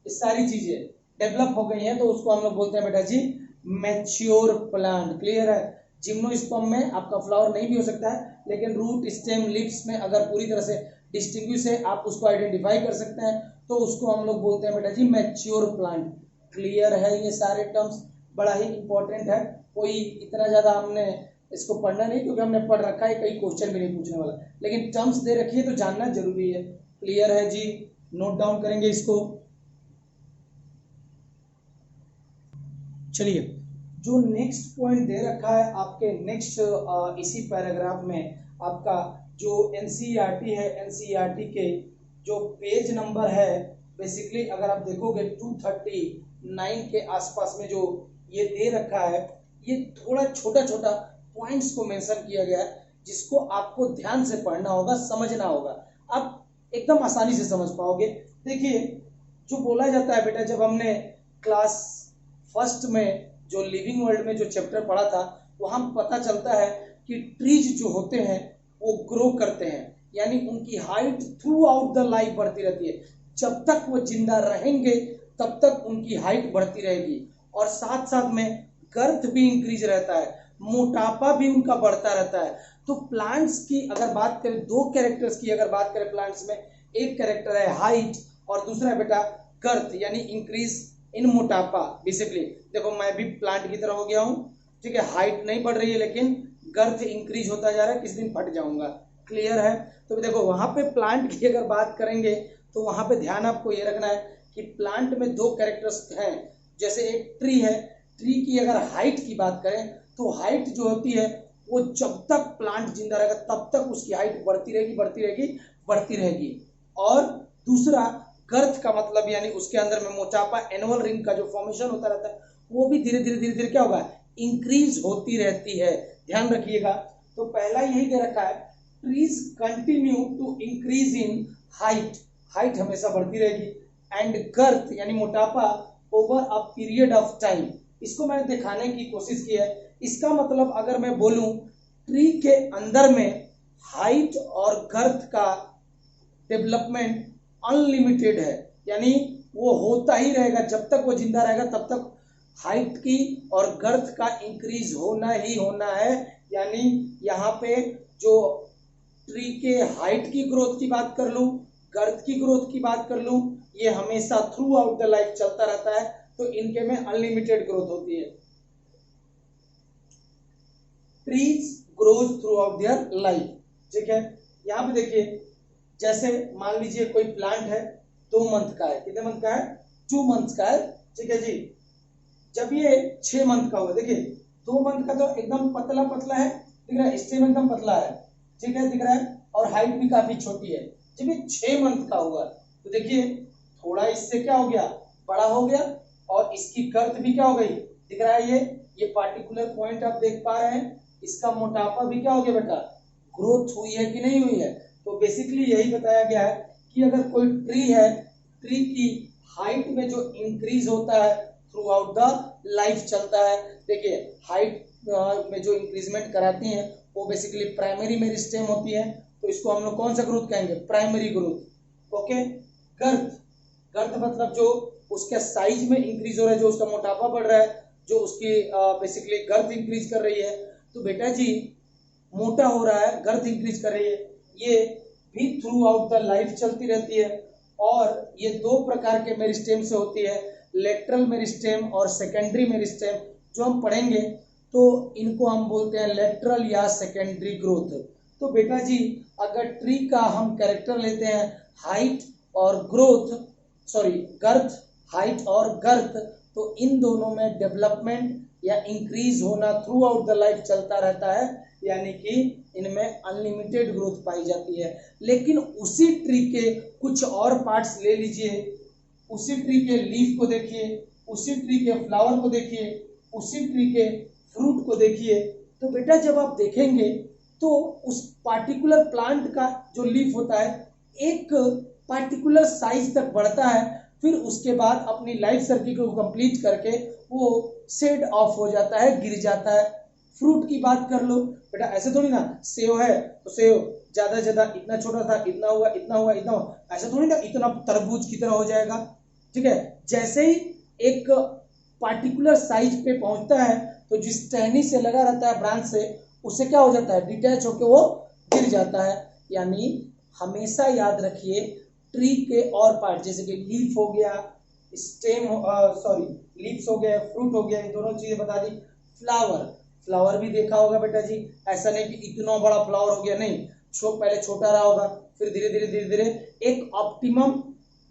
ये सारी चीजें डेवलप हो गई हैं, तो उसको हम लोग बोलते हैं बेटा जी मैच्योर प्लांट। क्लियर है। जिम्नोस्पर्म में आपका फ्लावर नहीं भी हो सकता है, लेकिन रूट, स्टेम, लीव्स में अगर पूरी तरह से डिस्टिंग्विश है, आप उसको आइडेंटिफाई कर सकते हैं, तो उसको हम लोग बोलते हैं बेटा जी मैच्योर प्लांट। क्लियर है। ये सारे टर्म्स बड़ा ही इंपॉर्टेंट है, कोई इतना ज्यादा हमने इसको पढ़ना नहीं, क्योंकि हमने पढ़ रखा है, कई क्वेश्चन भी नहीं पूछने वाला, लेकिन टर्म्स दे रखी है तो जानना जरूरी है। क्लियर है जी। नोट डाउन करेंगे इसको। चलिए, जो नेक्स्ट पॉइंट दे रखा है आपके नेक्स्ट इसी पैराग्राफ में, आपका जो एनसीईआरटी है, एनसीईआरटी के जो पेज नंबर है, बेसिकली अगर आप देखोगे 239 के आसपास में जो ये दे रखा है, ये थोड़ा छोटा छोटा पॉइंट्स को मेंशन किया गया है, जिसको आपको ध्यान से पढ़ना होगा, समझना होगा, आप एकदम आसानी से समझ पाओगे। देखिए जो बोला जाता है बेटा, जब हमने क्लास फर्स्ट में जो लिविंग वर्ल्ड में जो चैप्टर पढ़ा था, वहां पता चलता है कि ट्रीज जो होते हैं वो ग्रो करते हैं, यानी उनकी height through out the life बढ़ती रहती है। जब तक वो जिंदा रहेंगे तब तक उनकी हाइट बढ़ती रहेगी, और साथ साथ में गर्थ भी इंक्रीज रहता है, मोटापा भी उनका बढ़ता रहता है। तो प्लांट्स की अगर बात करें, दो कैरेक्टर्स की अगर बात करें प्लांट्स में, एक कैरेक्टर है हाइट और दूसरा है बेटा गर्थ, यानी इंक्रीज इन मोटापा। बेसिकली देखो मैं भी प्लांट की तरह हो गया हूं, ठीक है, हाइट नहीं बढ़ रही है लेकिन गर्थ इंक्रीज होता जा रहा है, किस दिन फट जाऊंगा। क्लियर है। तो देखो वहां पे प्लांट की अगर बात करेंगे तो वहां पे ध्यान आपको ये रखना है कि प्लांट में दो कैरेक्टर्स हैं। जैसे एक ट्री है, ट्री की अगर हाइट की बात करें तो हाइट जो होती है वो जब तक प्लांट जिंदा रहेगा तब तक उसकी हाइट बढ़ती रहेगी, बढ़ती रहेगी, बढ़ती रहेगी। और दूसरा गर्थ का मतलब यानी उसके अंदर में मोटापा, एनुअल रिंग का जो फॉर्मेशन होता रहता है, वो भी धीरे धीरे धीरे धीरे क्या होगा, इंक्रीज होती रहती है। ध्यान रखिएगा। तो पहला यही दे रखा है, trees continue to increase in height, height हमेशा बढ़ती रहेगी, एंड गर्थ यानी मोटापा over a period of time. इसको मैंने दिखाने की कोशिश की है। इसका मतलब अगर मैं बोलूं ट्री के अंदर में हाइट और गर्थ का डेवलपमेंट अनलिमिटेड है, यानी वो होता ही रहेगा, जब तक वो जिंदा रहेगा तब तक हाइट की और गर्थ का इंक्रीज होना ही होना है। यानी यहाँ पे जो ट्री के हाइट की ग्रोथ की बात कर लूं, गर्थ की ग्रोथ की बात कर लूं, ये हमेशा थ्रू आउट द लाइफ चलता रहता है, तो इनके में अनलिमिटेड ग्रोथ होती है। Trees grows through out their life, ठीक है। यहाँ पे देखिए, जैसे मान लीजिए कोई प्लांट है 2 मंथ का है, कितने मंथ का है, 2 मंथ का है, ठीक है जी। जब ये 6 मंथ का हुआ, देखिए 2 मंथ का तो एकदम पतला पतला है, दिख रहा है, स्टेम एकदम पतला है, ठीक है, दिख रहा है, और हाइट भी काफी छोटी है। जब ये 6 मंथ का हुआ तो देखिए थोड़ा इससे क्या हो गया, बड़ा हो गया, और इसकी गर्थ भी क्या हो गई, दिख रहा है, ये पार्टिकुलर पॉइंट आप देख पा रहे हैं, इसका मोटापा भी क्या हो गया बेटा, ग्रोथ हुई है कि नहीं हुई है। तो बेसिकली यही बताया गया है कि अगर कोई ट्री है, ट्री की हाइट में जो इंक्रीज होता है थ्रू आउट द लाइफ चलता है। देखिए हाइट में जो इंक्रीजमेंट कराती हैं वो बेसिकली प्राइमरी मेरिस्टेम होती है, तो इसको हम लोग कौन सा ग्रोथ कहेंगे, primary growth. Okay, girth, girth मतलब जो उसके साइज में इंक्रीज हो रहा है, जो उसका मोटापा बढ़ रहा है, जो उसकी बेसिकली गर्थ इंक्रीज कर रही है। तो बेटा जी मोटा हो रहा है, गर्थ इंक्रीज कर रही है, ये भी थ्रू आउट द लाइफ चलती रहती है। और ये दो प्रकार के मेरिस्टेम से होती है, लेटरल मेरिस्टेम और सेकेंडरी मेरिस्टेम। जो हम पढ़ेंगे तो इनको हम बोलते हैं लेटरल या सेकेंडरी ग्रोथ। तो बेटा जी अगर ट्री का हम कैरेक्टर लेते हैं हाइट और ग्रोथ, सॉरी गर्थ, हाइट और गर्थ, तो इन दोनों में डेवलपमेंट या इंक्रीज होना थ्रू आउट द लाइफ चलता रहता है, यानी कि इनमें अनलिमिटेड ग्रोथ पाई जाती है। लेकिन उसी ट्री के कुछ और पार्ट्स ले लीजिए, उसी ट्री के लीफ को देखिए, उसी ट्री के फ्लावर को देखिए, उसी ट्री के फ्रूट को देखिए, तो बेटा जब आप देखेंगे तो उस पार्टिकुलर प्लांट का जो लीफ होता है एक पार्टिकुलर साइज तक बढ़ता है, फिर उसके बाद अपनी लाइफ सर्किल को कंप्लीट करके वो शेड ऑफ हो जाता है, गिर जाता है। फ्रूट की बात कर लो बेटा, ऐसे थोड़ी ना, सेव है तो सेव ज्यादा ज्यादा इतना छोटा था, इतना हुआ, इतना हुआ, इतना हुआ, ऐसा थोड़ी ना इतना तरबूज की तरह हो जाएगा। ठीक है, जैसे ही एक पार्टिकुलर साइज पे पहुंचता है तो जिस टहनी से लगा रहता है ब्रांच से, उससे क्या हो जाता है, डिटैच होकर वो गिर जाता है। यानी हमेशा याद रखिए ट्री के और पार्ट जैसे कि लीफ हो गया, स्टेम सॉरी लीव्स हो गया, फ्रूट हो गया, ये दोनों चीजें बता दी। फ्लावर, फ्लावर भी देखा होगा बेटा जी, ऐसा नहीं कि इतना बड़ा फ्लावर हो गया, नहीं, पहले छोटा रहा होगा, फिर धीरे धीरे धीरे धीरे एक ऑप्टिमम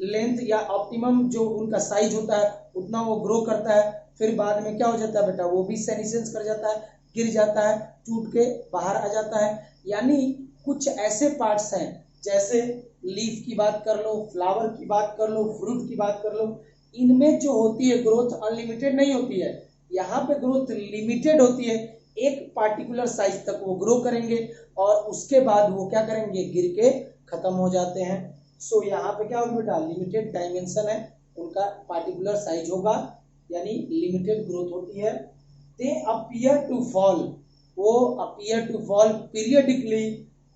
लेंथ या ऑप्टिमम जो उनका साइज होता है उतना वो ग्रो करता है, फिर बाद में क्या हो जाता है बेटा, वो भी सेनिसेंस कर जाता है, गिर जाता है, टूट के बाहर आ जाता है। यानी कुछ ऐसे पार्ट्स हैं, जैसे लीफ की बात कर लो, फ्लावर की बात कर लो, फ्रूट की बात कर लो, इनमें जो होती है ग्रोथ अनलिमिटेड नहीं होती है, यहाँ पे ग्रोथ लिमिटेड होती है। एक पार्टिकुलर साइज तक वो ग्रो करेंगे और उसके बाद वो क्या करेंगे, गिर के खत्म हो जाते हैं। सो यहाँ पे क्या होगा बेटा, लिमिटेड डायमेंशन है, उनका पार्टिकुलर साइज होगा, यानी लिमिटेड ग्रोथ होती है। दे अपीयर टू फॉल, वो appear to fall periodically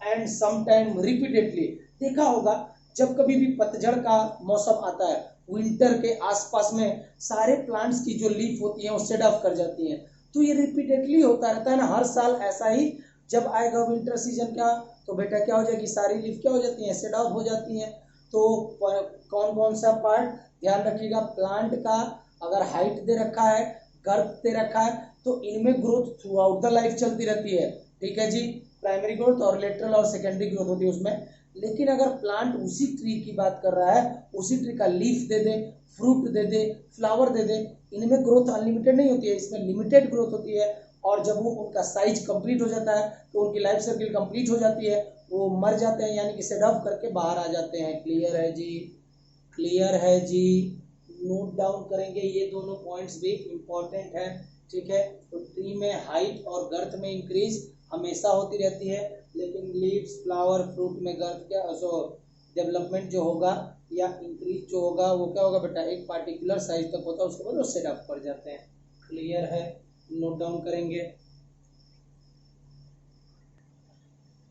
and sometime repeatedly. देखा होगा जब कभी भी पतझड़ का मौसम आता है, विंटर के आसपास में सारे प्लांट्स की जो लीफ होती हैं वो शेड ऑफ कर जाती हैं, तो ये रिपीटेडली होता रहता है ना, हर साल ऐसा ही। जब आएगा विंटर सीजन का तो बेटा क्या हो जाएगी, सारी लीफ क्या हो जाती हैं, शेड ऑफ हो जाती हैं। तो कौन कौन सा पार्ट ध्यान रखिएगा, प्लांट का अगर हाइट दे रखा है, गर्थ दे रखा है, तो इनमें growth through out the life चलती रहती है। ठीक है जी, प्राइमरी ग्रोथ और लेटरल और सेकेंडरी ग्रोथ होती है उसमें। लेकिन अगर प्लांट उसी ट्री की बात कर रहा है, उसी ट्री का लीफ दे दे, फ्रूट दे दे, फ्लावर दे दे, इनमें ग्रोथ अनलिमिटेड नहीं होती है, इसमें लिमिटेड ग्रोथ होती है। और जब वो उनका साइज कंप्लीट हो जाता है तो उनकी लाइफ सर्किल कंप्लीट हो जाती है, वो मर जाते हैं, यानी कि सेड ऑफ करके बाहर आ जाते हैं। क्लियर है जी, क्लियर है जी, नोट डाउन करेंगे, ये दोनों पॉइंट्स भी इंपॉर्टेंट है। ठीक है, तो ट्री में हाइट और गर्थ में इंक्रीज हमेशा होती रहती है, लेकिन लीव्स, फ्लावर, फ्रूट में गर्थ क्या डेवलपमेंट जो होगा या इंक्रीज जो होगा वो क्या होगा बेटा, एक पार्टिकुलर साइज तक होता है, उसके बाद वो सेट अप कर जाते हैं। क्लियर है, नोट डाउन करेंगे।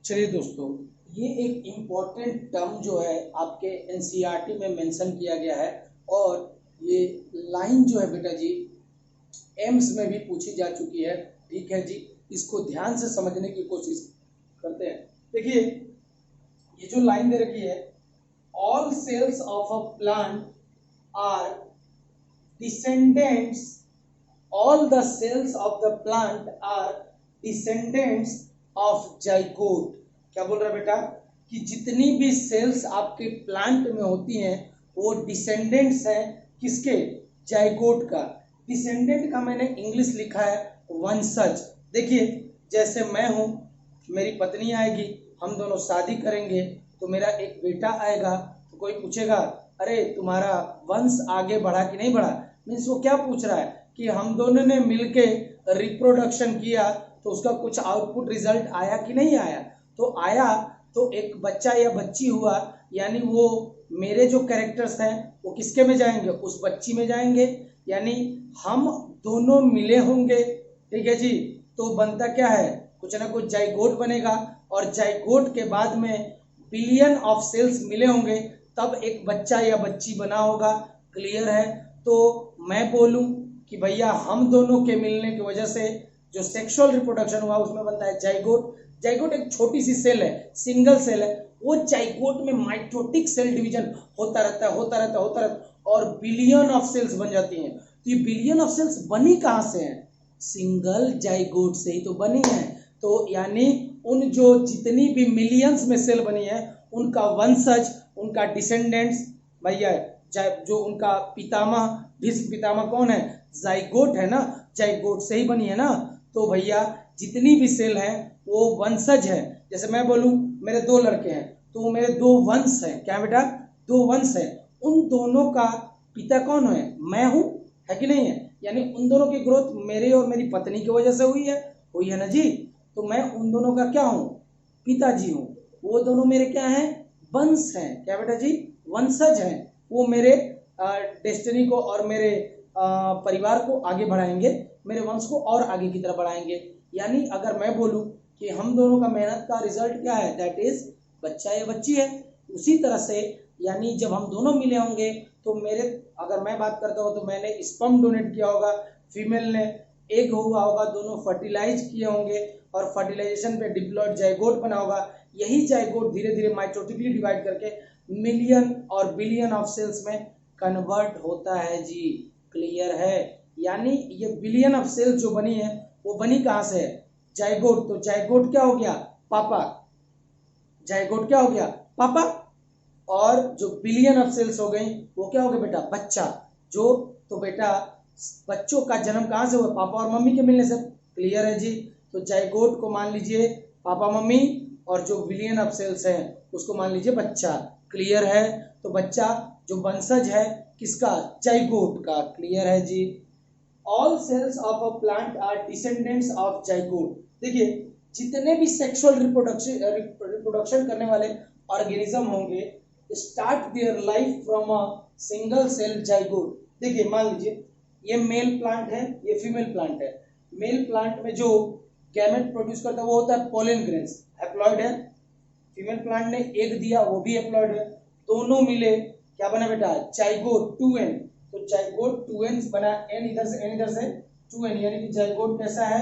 चलिए दोस्तों, ये एक इम्पॉर्टेंट टर्म जो है आपके एनसीईआरटी में मेंशन किया गया है, और ये लाइन जो है बेटा जी एम्स में भी पूछी जा चुकी है। ठीक है जी, इसको ध्यान से समझने की कोशिश करते हैं। देखिए ये जो लाइन दे रखी है, all cells of a plant are descendants, all the cells of the plant are descendants of zygote। क्या बोल रहा है बेटा, कि जितनी भी सेल्स आपके प्लांट में होती हैं वो डिसेंडेंट्स हैं किसके, जाइगोट का। डिसेंडेंट का मैंने इंग्लिश लिखा है वंशज। देखिए जैसे मैं हूं, मेरी पत्नी आएगी, हम दोनों शादी करेंगे, तो मेरा एक बेटा आएगा, तो कोई पूछेगा अरे तुम्हारा वंश आगे बढ़ा कि नहीं बढ़ा, मीन्स वो क्या पूछ रहा है कि हम दोनों ने मिलके रिप्रोडक्शन किया तो उसका कुछ आउटपुट रिजल्ट आया कि नहीं आया। तो आया तो एक बच्चा या बच्ची हुआ, यानी वो मेरे जो कैरेक्टर्स हैं वो किसके में जाएंगे, उस बच्ची में जाएंगे, यानी हम दोनों मिले होंगे, ठीक है जी, तो बनता क्या है, कुछ ना कुछ जाइगोट बनेगा, और जाइगोट के बाद में बिलियन ऑफ सेल्स मिले होंगे, तब एक बच्चा या बच्ची बना होगा। क्लियर है? तो मैं बोलूं कि भैया हम दोनों के मिलने की वजह से जो सेक्सुअल रिप्रोडक्शन हुआ उसमें बनता है जाइगोट। जाइगोट एक छोटी सी सेल है, सिंगल सेल है, वो जाइगोट में माइटोटिक सेल डिवीजन होता रहता है और बिलियन ऑफ सेल्स बन जाती हैं। तो ये बिलियन ऑफ सेल्स बनी कहां से है? सिंगल जाइगोट से ही तो बनी है। तो यानी उन जो जितनी भी मिलियंस में सेल बनी है, उनका वंशज, उनका डिसेंडेंट्स भैया, जो उनका पितामह, भीष्म पितामह कौन है? जाइगोट है ना, जाइगोट से ही बनी है ना। तो भैया जितनी भी सेल है वो वंशज है। जैसे मैं बोलूं मेरे दो लड़के हैं, तो मेरे दो वंश है, क्या बेटा? दो वंश है। उन दोनों का पिता कौन है? मैं हूं, है कि नहीं है? यानी उन दोनों की ग्रोथ मेरे और मेरी पत्नी की वजह से हुई है ना जी। तो मैं उन दोनों का क्या हूं? पिताजी हूं। वो दोनों मेरे क्या हैं? वंश हैं। क्या बेटा जी? वंशज हैं। वो मेरे डेस्टिनी को और मेरे परिवार को आगे बढ़ाएंगे, मेरे वंश को और आगे की तरफ बढ़ाएंगे। यानी अगर मैं बोलूं कि हम दोनों का मेहनत का रिजल्ट क्या है, दैट इज बच्चा या बच्ची है। उसी तरह से यानी जब हम दोनों मिले होंगे तो मेरे, अगर मैं बात करता हूं तो मैंने स्पर्म डोनेट किया होगा, फीमेल ने एग हुआ होगा, दोनों फर्टिलाइज किए होंगे और फर्टिलाइजेशन पे डिप्लॉयड जाइगोट बना होगा। यही जाइगोट धीरे धीरे माइटोटिकली डिवाइड करके मिलियन और बिलियन ऑफ सेल्स में कन्वर्ट होता है जी। क्लियर है? यानी ये बिलियन ऑफ सेल्स जो बनी है वो बनी कहां से है? जाइगोट। तो जाइगोट क्या हो गया? पापा। जाइगोट क्या हो गया? पापा। और जो बिलियन ऑफ सेल्स हो गई वो क्या हो गया बेटा? बच्चा। जो तो बेटा बच्चों का जन्म कहां से हुआ? पापा और मम्मी के मिलने से। क्लियर है जी? तो जाइगोट को मान लीजिए पापा मम्मी, और जो बिलियन ऑफ सेल्स है उसको मान लीजिए बच्चा। क्लियर है? तो बच्चा जो वंशज है किसका? जाइगोट का। क्लियर है जी? All cells of a plant are descendants of zygote. देखिए जितने भी सेक्सुअल रिप्रोडक्शन करने वाले ऑर्गेनिज्म होंगे start their life from a single cell zygote. देखिए मान लीजिए ये मेल प्लांट है, ये फीमेल प्लांट है। मेल प्लांट में जो गैमेट प्रोड्यूस करता है वो होता है पोलन ग्रेन्स, हैप्लॉइड है। फीमेल प्लांट ने एग दिया, वो भी हैप्लॉइड है। दोनों मिले क्या बना बेटा? Zygote 2n। तो जाइगोट 2n बना, n इधर से n इधर से 2n, यानी कि जाइगोट कैसा है?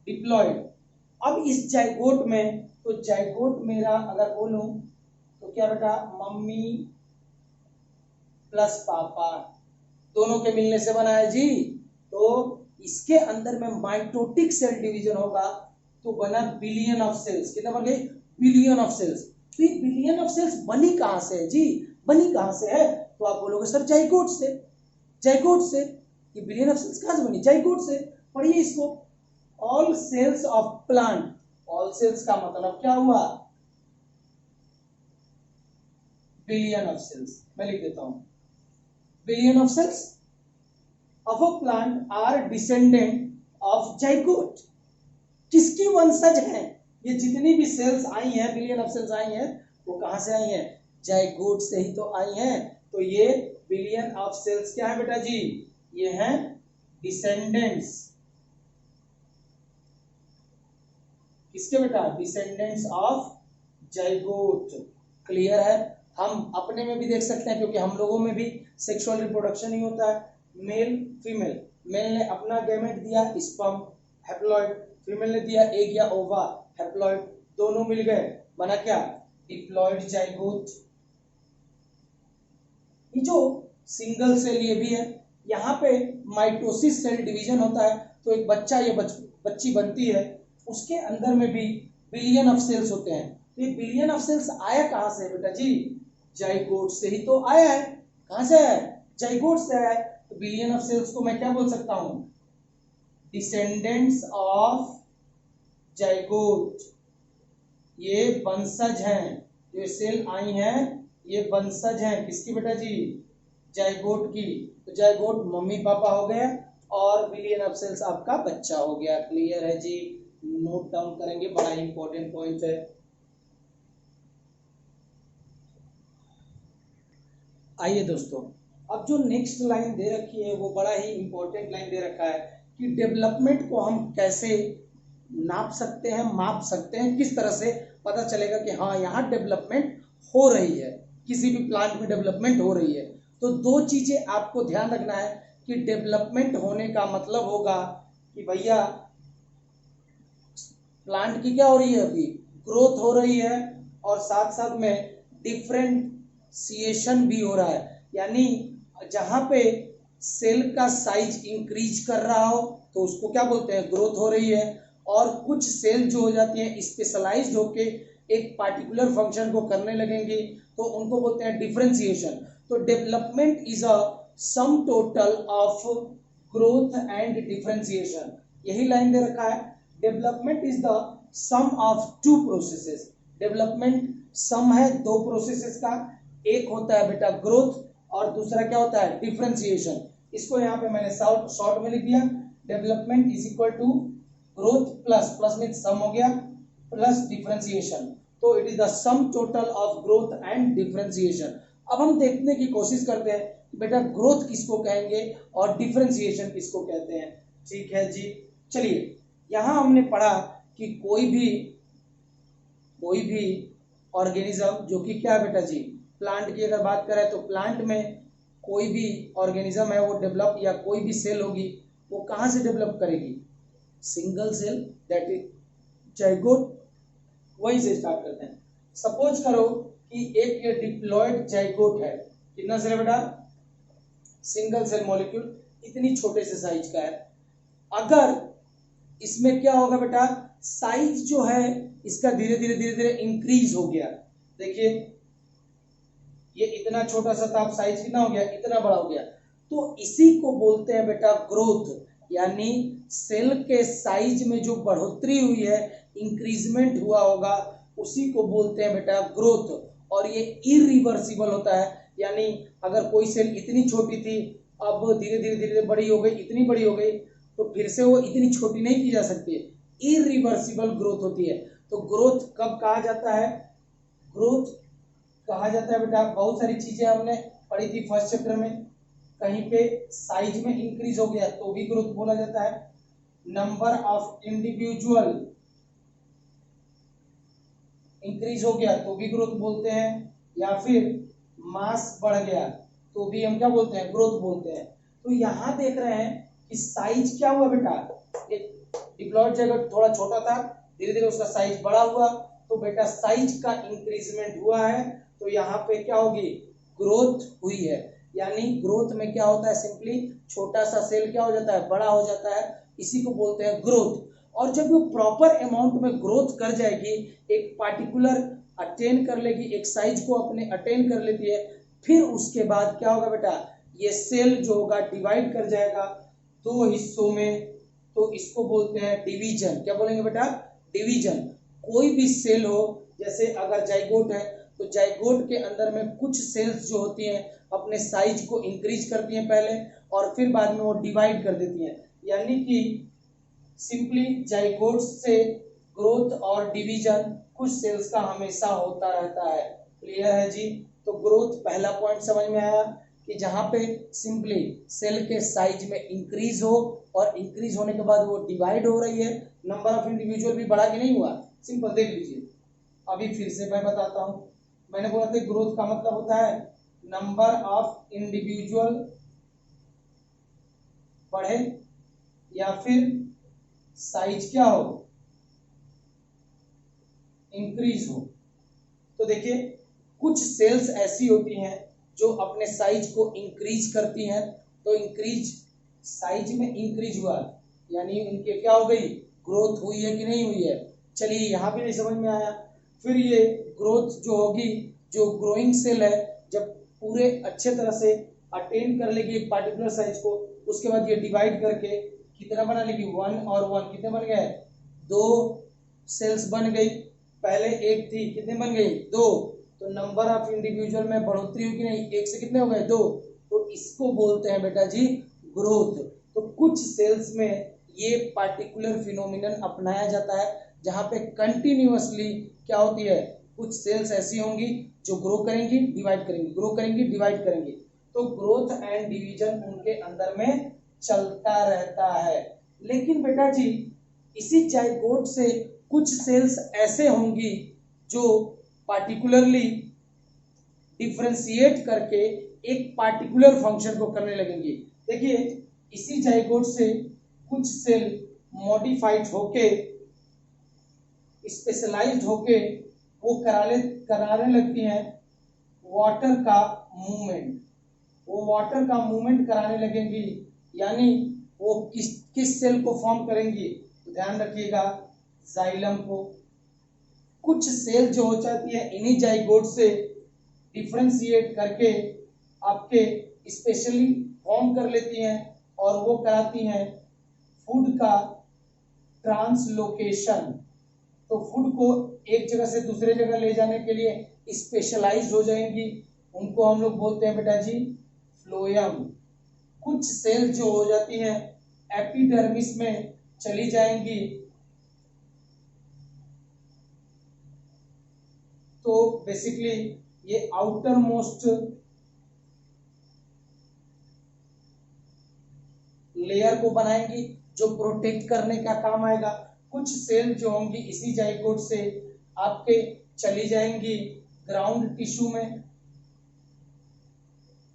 डिप्लॉयड। अब इस जाइगोट में, तो जाइगोट मेरा अगर बोलूं तो क्या बेटा? मम्मी प्लस पापा दोनों के मिलने से बना है जी। तो इसके अंदर में माइटोटिक सेल डिवीजन होगा तो बना बिलियन ऑफ सेल्स। कितना बन गई? Billion of cells. तो ये बिलियन ऑफ सेल्स बनी कहां से है जी? बनी कहां से है? तो आप बोलोगे सर जाइगोट से। जाइगोट से। ये बिलियन ऑफ सेल्स कहां से बनी? जाइगोट से। पढ़िए इसको। All cells of plant, all cells का मतलब क्या हुआ? Billion of cells. मैं लिख देता हूं, billion of cells of a plant are descendant of zygote। किसकी वंशज हैं? ये जितनी भी सेल्स आई हैं, बिलियन ऑफ सेल्स आई हैं, वो कहां से आई हैं? जाइगोट से ही तो आई हैं। तो ये बिलियन ऑफ सेल्स क्या है बेटा जी? ये हैं डिसेंडेंट्स। किसके बेटा? Descendants of zygote. क्लियर है? हम अपने में भी देख सकते हैं क्योंकि हम लोगों में भी सेक्सुअल रिप्रोडक्शन ही होता है। मेल फीमेल, मेल ने अपना गैमेट दिया स्पर्म, हैप्लॉइड, फीमेल ने दिया एग या ओवा, हैप्लॉइड, दोनों मिल गए बना क्या? Diploid zygote. ये जो सिंगल सेल ये भी है, यहाँ पे माइटोसिस सेल डिवीजन होता है तो एक बच्चा या बच्ची बनती है, उसके अंदर में भी बिलियन ऑफ सेल्स होते हैं। तो ये बिलियन ऑफ सेल्स आया कहां से बेटा जी? जाइगोट से ही तो आया है। कहां से आया है? जाइगोट से आया है। तो बिलियन ऑफ सेल्स को मैं क्या बोल सकता हूं? Descendants of zygote. ये वंशज हैं, जो सेल आई हैं ये वंशज हैं। किसकी बेटा जी? जाइगोट की। तो जाइगोट मम्मी पापा हो गए और बिलियन ऑफ सेल्स आपका बच्चा हो गया। क्लियर है जी? नोट डाउन करेंगे, बड़ा इंपॉर्टेंट पॉइंट है। आइए दोस्तों अब जो नेक्स्ट लाइन दे रखी है वो बड़ा ही इंपॉर्टेंट लाइन दे रखा है कि डेवलपमेंट को हम कैसे नाप सकते हैं, माप सकते हैं, किस तरह से पता चलेगा कि हाँ यहाँ डेवलपमेंट हो रही है, किसी भी प्लांट में डेवलपमेंट हो रही है। तो दो चीजें आपको ध्यान रखना है कि डेवलपमेंट होने का मतलब होगा कि भैया प्लांट की क्या हो रही है, अभी ग्रोथ हो रही है और साथ साथ में डिफरेंशिएशन भी हो रहा है, यानी जहां पे सेल का साइज इंक्रीज कर रहा हो तो उसको क्या बोलते हैं, ग्रोथ हो रही है। और कुछ सेल जो हो जाती हैं स्पेशलाइज्ड होके एक पार्टिकुलर फंक्शन को करने लगेंगे तो उनको बोलते हैं डिफरेंशिएशन। तो development is a sum total of growth and differentiation, यही लाइन दे रखा है। Development is the sum of two processes. Development sum है दो प्रोसेसेस का, एक होता है बेटा ग्रोथ और दूसरा क्या होता है, डिफरेंशिएशन। इसको यहाँ पे मैंने शॉर्ट में लिख दिया, development is equal to growth plus plus में सम हो गया प्लस डिफरेंशिएशन। तो it is the sum total of growth and differentiation. अब हम देखने की कोशिश करते हैं कि बेटा ग्रोथ किसको कहेंगे और डिफरेंशिएशन किसको कहते हैं। ठीक है जी, चलिए यहां हमने पढ़ा कि कोई भी ऑर्गेनिज्म जो कि क्या है बेटा जी, प्लांट की अगर बात करें तो प्लांट में कोई भी ऑर्गेनिज्म है वो डेवलप, या कोई भी सेल होगी वो कहां से डेवलप करेगी, single cell that is zygote, वहीं से स्टार्ट करते हैं। सपोज करो कि एक ये डिप्लॉयड जाइगोट है, कितना सेल बेटा, सिंगल सेल मॉलिक्यूल, इतनी छोटे से साइज का है। अगर इसमें क्या होगा बेटा, साइज जो है इसका धीरे धीरे इंक्रीज हो गया। देखिए ये इतना छोटा सा था, साइज कितना हो गया, इतना बड़ा हो गया। तो इसी को बोलते हैं बेटा ग्रोथ, यानी सेल के साइज में जो बढ़ोतरी हुई है, इंक्रीजमेंट हुआ होगा, उसी को बोलते हैं बेटा ग्रोथ। और ये इरिवर्सिबल होता है, यानी अगर कोई सेल इतनी छोटी थी अब धीरे धीरे बड़ी हो गई, इतनी बड़ी हो गई, तो फिर से वो इतनी छोटी नहीं की जा सकती है, इरिवर्सिबल ग्रोथ होती है। तो ग्रोथ कब कहा जाता है, ग्रोथ कहा जाता है बेटा, बहुत सारी चीजें हमने पढ़ी थी फर्स्ट चैप्टर में, कहीं पे साइज में इंक्रीज हो गया तो भी ग्रोथ बोला जाता है, नंबर ऑफ इंडिविजुअल इंक्रीज हो गया तो भी ग्रोथ बोलते हैं, या फिर मास बढ़ गया तो भी हम क्या बोलते हैं, ग्रोथ बोलते हैं। तो यहां देख रहे हैं कि साइज क्या हुआ बेटा, डिप्लॉयड जगह थोड़ा छोटा था, धीरे धीरे उसका साइज बड़ा हुआ, तो बेटा साइज का इंक्रीजमेंट हुआ है, तो यहाँ पे क्या होगी, ग्रोथ हुई है। यानी ग्रोथ में क्या होता है, सिंपली छोटा सा सेल क्या हो जाता है, बड़ा हो जाता है, इसी को बोलते हैं ग्रोथ। और जब वो प्रॉपर अमाउंट में ग्रोथ कर जाएगी, एक पार्टिकुलर अटेन कर लेगी, एक साइज को अपने अटेन कर लेती है, फिर उसके बाद क्या होगा बेटा, ये सेल जो होगा डिवाइड कर जाएगा दो हिस्सों में, तो इसको बोलते हैं डिवीजन। क्या बोलेंगे बेटा, डिवीजन। कोई भी सेल हो, जैसे अगर जाइगोट है तो जाइगोट के अंदर में कुछ सेल्स जो होती हैं अपने साइज को इंक्रीज करती हैं पहले, और फिर बाद में वो डिवाइड कर देती हैं। यानी कि सिंपली जाइगोट से ग्रोथ और डिवीजन कुछ सेल्स का हमेशा होता रहता है। क्लियर है जी। तो ग्रोथ पहला पॉइंट समझ में आया कि जहां पे सिंपली सेल के साइज में इंक्रीज हो, और इंक्रीज होने के बाद वो डिवाइड हो रही है, नंबर ऑफ इंडिविजुअल भी बढ़ा कि नहीं हुआ, सिंपल देख लीजिए। अभी फिर से मैं बताता हूं, मैंने बोला था ग्रोथ का मतलब होता है नंबर ऑफ इंडिविजुअल बढ़े या फिर साइज क्या हो, इंक्रीज हो। तो देखिए कुछ सेल्स ऐसी होती हैं जो अपने साइज को इंक्रीज करती हैं, तो इंक्रीज साइज में इंक्रीज हुआ, यानी उनके क्या हो गई, ग्रोथ हुई है कि नहीं हुई है। चलिए यहाँ भी नहीं समझ में आया। फिर ये ग्रोथ जो होगी, जो ग्रोइंग सेल है, जब पूरे अच्छे तरह से अटेन कर लेगी एक पार्टिकुलर साइज को, उसके बाद ये डिवाइड करके कितना बना लेगी, 1 और 1 कितने बन गए, 2 सेल्स बन गई। पहले एक थी, कितने बन गई, 2। तो नंबर ऑफ इंडिविजुअल में बढ़ोतरी हुई कि नहीं, एक से कितने हो गए, 2। तो इसको बोलते हैं बेटा जी ग्रोथ। तो कुछ सेल्स में ये पार्टिकुलर फिनोमिनन अपनाया जाता है, जहां पे कंटिन्यूअसली क्या होती है, कुछ सेल्स ऐसी होंगी जो ग्रो करेंगी डिवाइड करेंगी, ग्रो करेंगी डिवाइड करेंगी। तो ग्रोथ एंड डिवीजन उनके अंदर में चलता रहता है। लेकिन बेटा जी इसी जाइगोट से कुछ सेल्स ऐसे होंगी जो पार्टिकुलरली डिफरेंशिएट करके एक पार्टिकुलर फंक्शन को करने लगेंगी। देखिए इसी जाइगोट से कुछ सेल मॉडिफाइड होके स्पेशलाइज्ड होके वो कराने लगती हैं वाटर का मूवमेंट। वो वाटर का मूवमेंट कराने लगेंगी, यानी वो किस सेल को फॉर्म करेंगी, तो ध्यान रखिएगा जाइलम को। कुछ सेल जो हो जाती है इन्हीं जाइगोट से डिफरेंशिएट करके आपके स्पेशली फॉर्म कर लेती हैं और वो कराती हैं फूड का ट्रांसलोकेशन। तो फूड को एक जगह से दूसरे जगह ले जाने के लिए स्पेशलाइज्ड हो जाएंगी, उनको हम लोग बोलते हैं बेटा जी फ्लोएम। कुछ सेल जो हो जाती हैं एपिडर्मिस में चली जाएंगी, तो बेसिकली ये आउटर मोस्ट लेयर को बनाएंगी जो प्रोटेक्ट करने का काम आएगा। कुछ सेल जो होंगी इसी जाइगोट से आपके चली जाएंगी ग्राउंड टिश्यू में,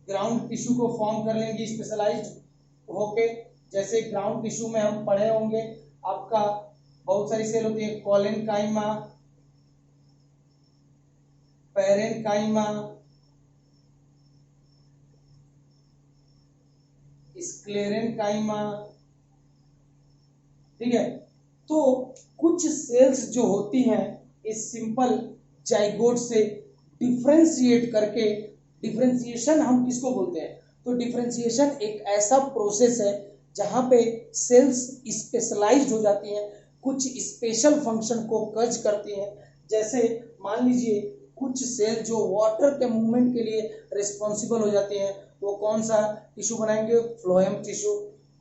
ग्राउंड टिश्यू को फॉर्म कर लेंगी स्पेशलाइज्ड होके। जैसे ग्राउंड टिश्यू में हम पढ़े होंगे आपका बहुत सारी सेल होती है, कोलेनकाइमा, पेरेनकाइमा, स्क्लेरेनकाइमा, ठीक है। तो कुछ सेल्स जो होती हैं इस सिंपल जाइगोट से डिफरेंशिएट करके, डिफरेंशिएशन हम किसको बोलते हैं, तो डिफरेंशिएशन एक ऐसा प्रोसेस है जहां पे सेल्स स्पेशलाइज्ड हो जाती हैं, कुछ स्पेशल फंक्शन को कर्ज करती हैं। जैसे मान लीजिए कुछ सेल जो वाटर के मूवमेंट के लिए रिस्पॉन्सिबल हो जाती हैं, वो कौन सा टिश्यू बनाएंगे, फ्लोएम टिश्यू।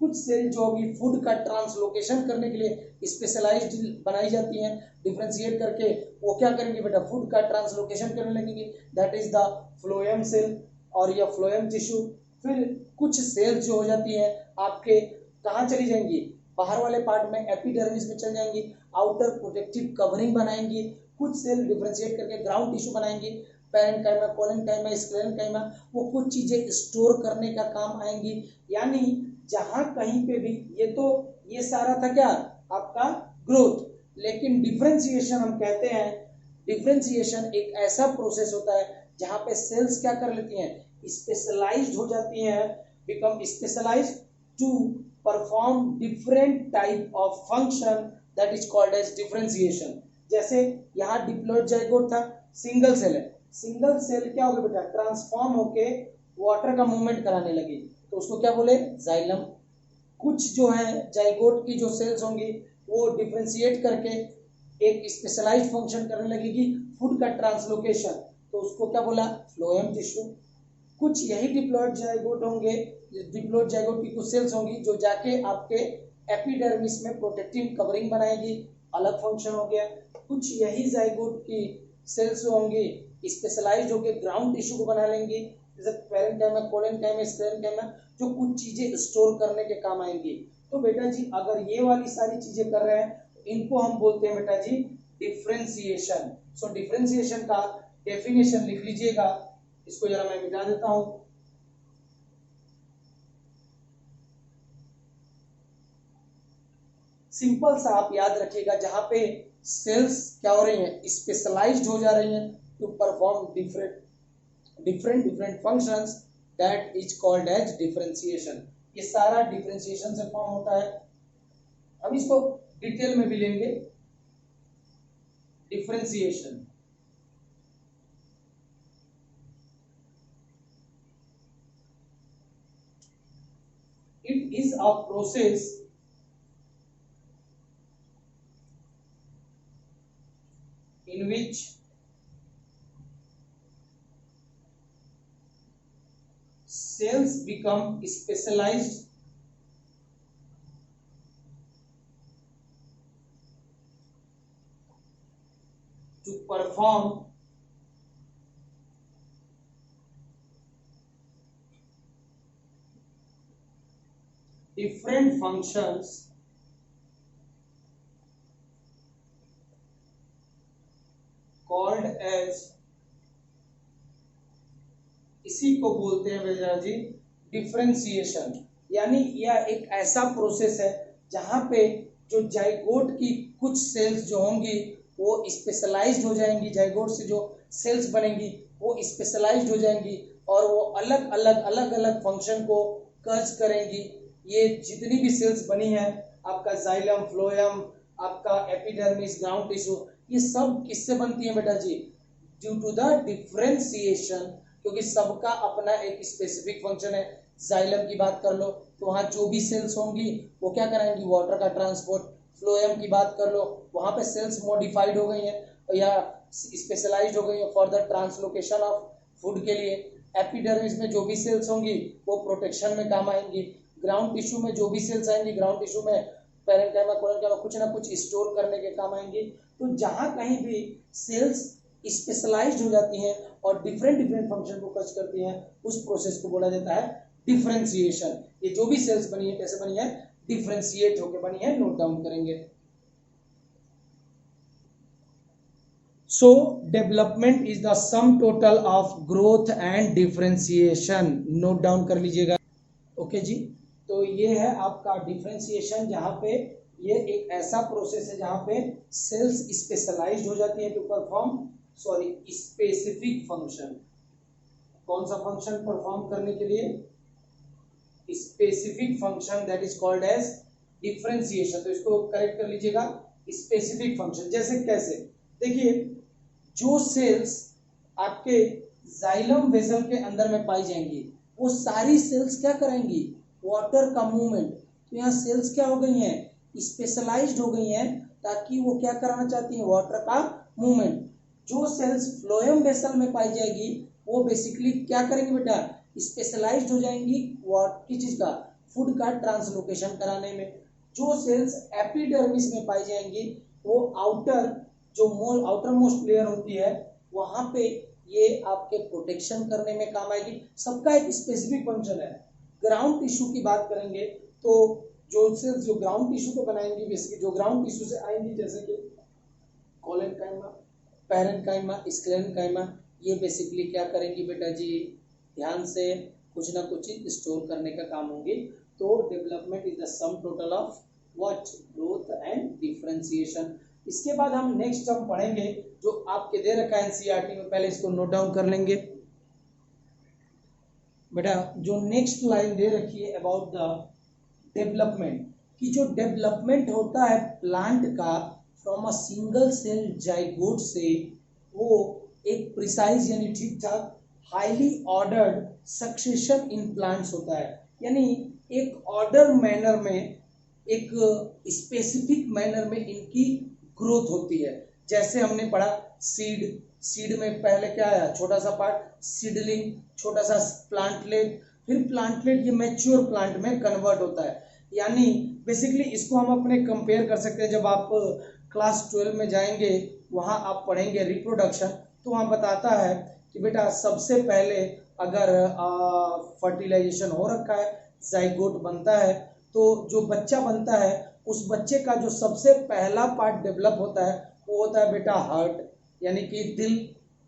कुछ सेल जो अभी फूड का ट्रांसलोकेशन करने के लिए स्पेशलाइज्ड बनाई जाती हैं डिफरेंशिएट करके, वो क्या करेंगे बेटा, फूड का ट्रांसलोकेशन करने लगेंगे, that is the phloem cell और यह फ्लोएम टिश्यू। फिर कुछ सेल जो हो जाती है आपके कहाँ चली जाएंगी, बाहर वाले पार्ट में एपिडर्मिस में चल जाएंगी, आउटर प्रोटेक्टिव कवरिंग बनाएंगी। कुछ सेल डिफरेंशिएट करके ग्राउंड टिश्यू बनाएंगी, पेरेन्काइमा, कोलेनकाइमा, स्क्लेरेनकाइमा, वो कुछ चीजें स्टोर करने का काम आएंगी। यानी जहां कहीं पे भी ये सारा था क्या आपका ग्रोथ, लेकिन डिफरेंशिएशन हम कहते हैं, डिफरेंशिएशन एक ऐसा प्रोसेस होता है जहां पे सेल्स क्या कर लेती हैं, स्पेशलाइज्ड हो जाती हैं, become specialized to perform different type of function, that is called as differentiation. जैसे यहाँ डिप्लॉइड जाइगोट था, सिंगल सेल है, सिंगल सेल क्या होगा बेटा, ट्रांसफॉर्म होके वाटर का मूवमेंट कराने लगी, तो उसको क्या बोले, जाइलम। कुछ जो है जाइगोट की जो सेल्स होंगी वो डिफरेंशिएट करके एक स्पेशलाइज्ड फंक्शन करने लगेगी, फूड का ट्रांसलोकेशन, तो उसको क्या बोला, फ्लोएम टिश्यू। कुछ यही डिप्लॉइड जाइगोट होंगे, डिप्लॉइड जाइगोट की कुछ सेल्स होंगी जो जाके आपके एपिडर्मिस में प्रोटेक्टिव कवरिंग बनाएगी, अलग फंक्शन हो गया। कुछ यही जाइगोट की सेल्स होंगी स्पेशलाइज्ड होकर ग्राउंड टिश्यू को बना लेंगी, जैसे पेरेन्काइमा, कोलेनकाइमा, स्क्लेरेनकाइमा, जो कुछ चीजें स्टोर करने के काम आएंगी। तो बेटा जी अगर ये वाली सारी चीजें कर रहे हैं इनको हम बोलते हैं बेटा जी डिफरेंशिएशन। सो डिफरेंशिएशन का डेफिनेशन लिख लीजिएगा, इसको जरा मैं मिटा देता हूं। सिंपल सा आप याद रखिएगा, जहां पे सेल्स क्या हो रही हैं, स्पेशलाइज्ड हो जा रही हैं to perform different functions, that is called as differentiation. ये सारा डिफरेंशिएशन से फॉर्म होता है। हम इसको डिटेल में भी लेंगे, differentiation it is a process in which cells become specialized to perform different functions called as, इसी को बोलते हैं बेटा जी डिफरेंशिएशन। यानी यह एक ऐसा प्रोसेस है जहां पे जो जाइगोट की कुछ सेल्स जो होंगी वो स्पेशलाइज्ड हो जाएंगी, जाइगोट से जो सेल्स बनेंगी वो स्पेशलाइज्ड हो जाएंगी और वो अलग अलग फंक्शन को कर्ज करेंगी। ये जितनी भी सेल्स बनी है, आपका जाइलम, फ्लोएम, आपका एपिडर्मिस, ग्राउंड टिश्यू, ये सब किससे बनती है बेटा जी? ड्यू टू द डिफरेंशिएशन, क्योंकि सबका अपना एक स्पेसिफिक फंक्शन है। जाइलम की बात कर लो तो वहां जो भी सेल्स होंगी वो क्या कराएंगी? वाटर का ट्रांसपोर्ट। फ्लोएम की बात कर लो, वहां पे सेल्स मॉडिफाइड हो गई हैं या स्पेशलाइज्ड हो गई हैं for the translocation of food के लिए। एपिडर्मिस में जो भी सेल्स होंगी वो प्रोटेक्शन में काम आएंगी। ग्राउंड टिश्यू में जो भी सेल्स आएंगी, ग्राउंड टिश्यू में पैरेन्काइमा, कोलेन्काइमा, कुछ ना कुछ स्टोर करने के काम आएंगी। तो जहां कहीं भी सेल्स स्पेशलाइज्ड हो जाती हैं और डिफरेंट फंक्शन को टच करती हैं, उस प्रोसेस को बोला जाता है डिफरेंशिएशन। ये जो भी सेल्स बनी है कैसे बनी है? डिफरेंशिएट होकर बनी है। नोट डाउन करेंगे। सो development is the sum total of growth and differentiation. Note down कर लीजिएगा। ओके जी, तो ये है आपका डिफरेंशिएशन, जहां पे ये एक ऐसा प्रोसेस है जहां पे सेल्स स्पेशलाइज्ड हो जाती है टू परफॉर्म स्पेसिफिक फंक्शन। कौन सा फंक्शन परफॉर्म करने के लिए? Specific function, that is called as differentiation. तो इसको करेक्ट कर लीजिएगा, स्पेसिफिक फंक्शन। जैसे कैसे? देखिए, जो सेल्स आपके जाइलम वेसल के अंदर में पाई जाएंगी वो सारी सेल्स क्या कराएंगी? वाटर का मूवमेंट। तो यहाँ सेल्स क्या हो गई हैं? स्पेशलाइज्ड हो गई हैं ताकि वो क्या कराना चाहती हैं? वाटर का मूवमेंट। जो सेल्स फ्लोएम वेसल में पाई जाएगी वो बेसिकली क्या करेंगे बेटा? स्पेशलाइज्ड हो जाएंगी किस चीज का? फूड का ट्रांसलोकेशन कराने में। जो सेल्स एपिडर्मिस में पाई जाएंगी वो आउटर मोस्ट लेयर होती है, वहां पे ये आपके प्रोटेक्शन करने में काम आएगी। सबका एक स्पेसिफिक फंक्शन है। ग्राउंड टिश्यू की बात करेंगे तो जो सेल्स जो ग्राउंड टिश्यू को बनाएंगी, बेसिकली जो ग्राउंड टिश्यू से आएंगी, जैसे कि कोलेन्काइमा, पैरेन्काइमा, स्क्लेरेन्काइमा, ये बेसिकली क्या करेंगी बेटा जी? ध्यान से, कुछ ना कुछ स्टोर करने का काम होंगी। तो development is the sum total of what? Growth and differentiation. इसके बाद हम नेक्स्ट टर्म पढ़ेंगे जो आपके दे रखा है एनसीईआरटी में, पहले इसको नोट डाउन कर लेंगे बेटा। जो नेक्स्ट लाइन दे रखी है अबाउट द डेवलपमेंट, कि जो डेवलपमेंट होता है प्लांट का from a single cell zygote से, वो एक प्रिसाइज यानी ठीक ठाक highly ordered succession in plants होता है। यानी एक ऑर्डर मैनर में, एक स्पेसिफिक मैनर में इनकी ग्रोथ होती है। जैसे हमने पढ़ा सीड में पहले क्या आया? छोटा सा पार्ट सीडलिंग, छोटा सा प्लांटलेट, फिर प्लांटलेट ये मैच्योर प्लांट में कन्वर्ट होता है। यानी बेसिकली इसको हम अपने कंपेयर कर सकते हैं। जब आप क्लास 12 में जाएंगे वहां आप पढ़ेंगे रिप्रोडक्शन, तो वहां बताता है कि बेटा सबसे पहले अगर फर्टिलाइजेशन हो रखा है, जाइगोट बनता है, तो जो बच्चा बनता है उस बच्चे का जो सबसे पहला पार्ट डेवलप होता है वो होता है बेटा हार्ट, यानी कि दिल।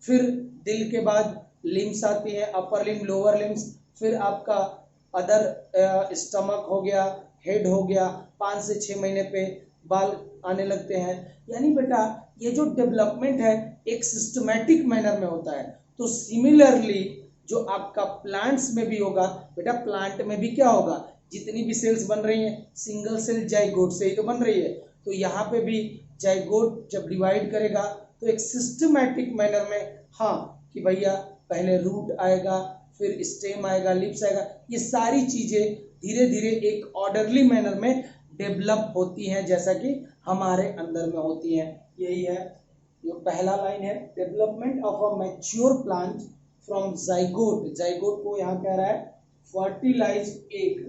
फिर दिल के बाद लिम्स आती है, अपर लिम्स, लोअर लिम्स, फिर आपका अदर स्टमक हो गया, हेड हो गया। 5 से 6 महीने पे बाल आने लगते हैं। यानी बेटा ये जो डेवलपमेंट है एक सिस्टमैटिक मैनर में होता है। तो सिमिलरली जो आपका प्लांट्स में भी होगा बेटा, प्लांट में भी क्या होगा? जितनी भी सेल्स बन रही हैं सिंगल सेल जाइगोट से ही तो बन रही है। तो यहाँ पे भी जाइगोट जब डिवाइड करेगा तो एक सिस्टमैटिक मैनर में, हाँ, कि भैया पहले रूट आएगा, फिर स्टेम आएगा, लिप्स आएगा, ये सारी चीजें धीरे धीरे एक ऑर्डरली मैनर में डेवलप होती हैं, जैसा कि हमारे अंदर में होती हैं। यही है जो पहला लाइन है, development of a mature plant from zygote. Zygote को यहाँ कह रहा है फर्टिलाइज्ड एग,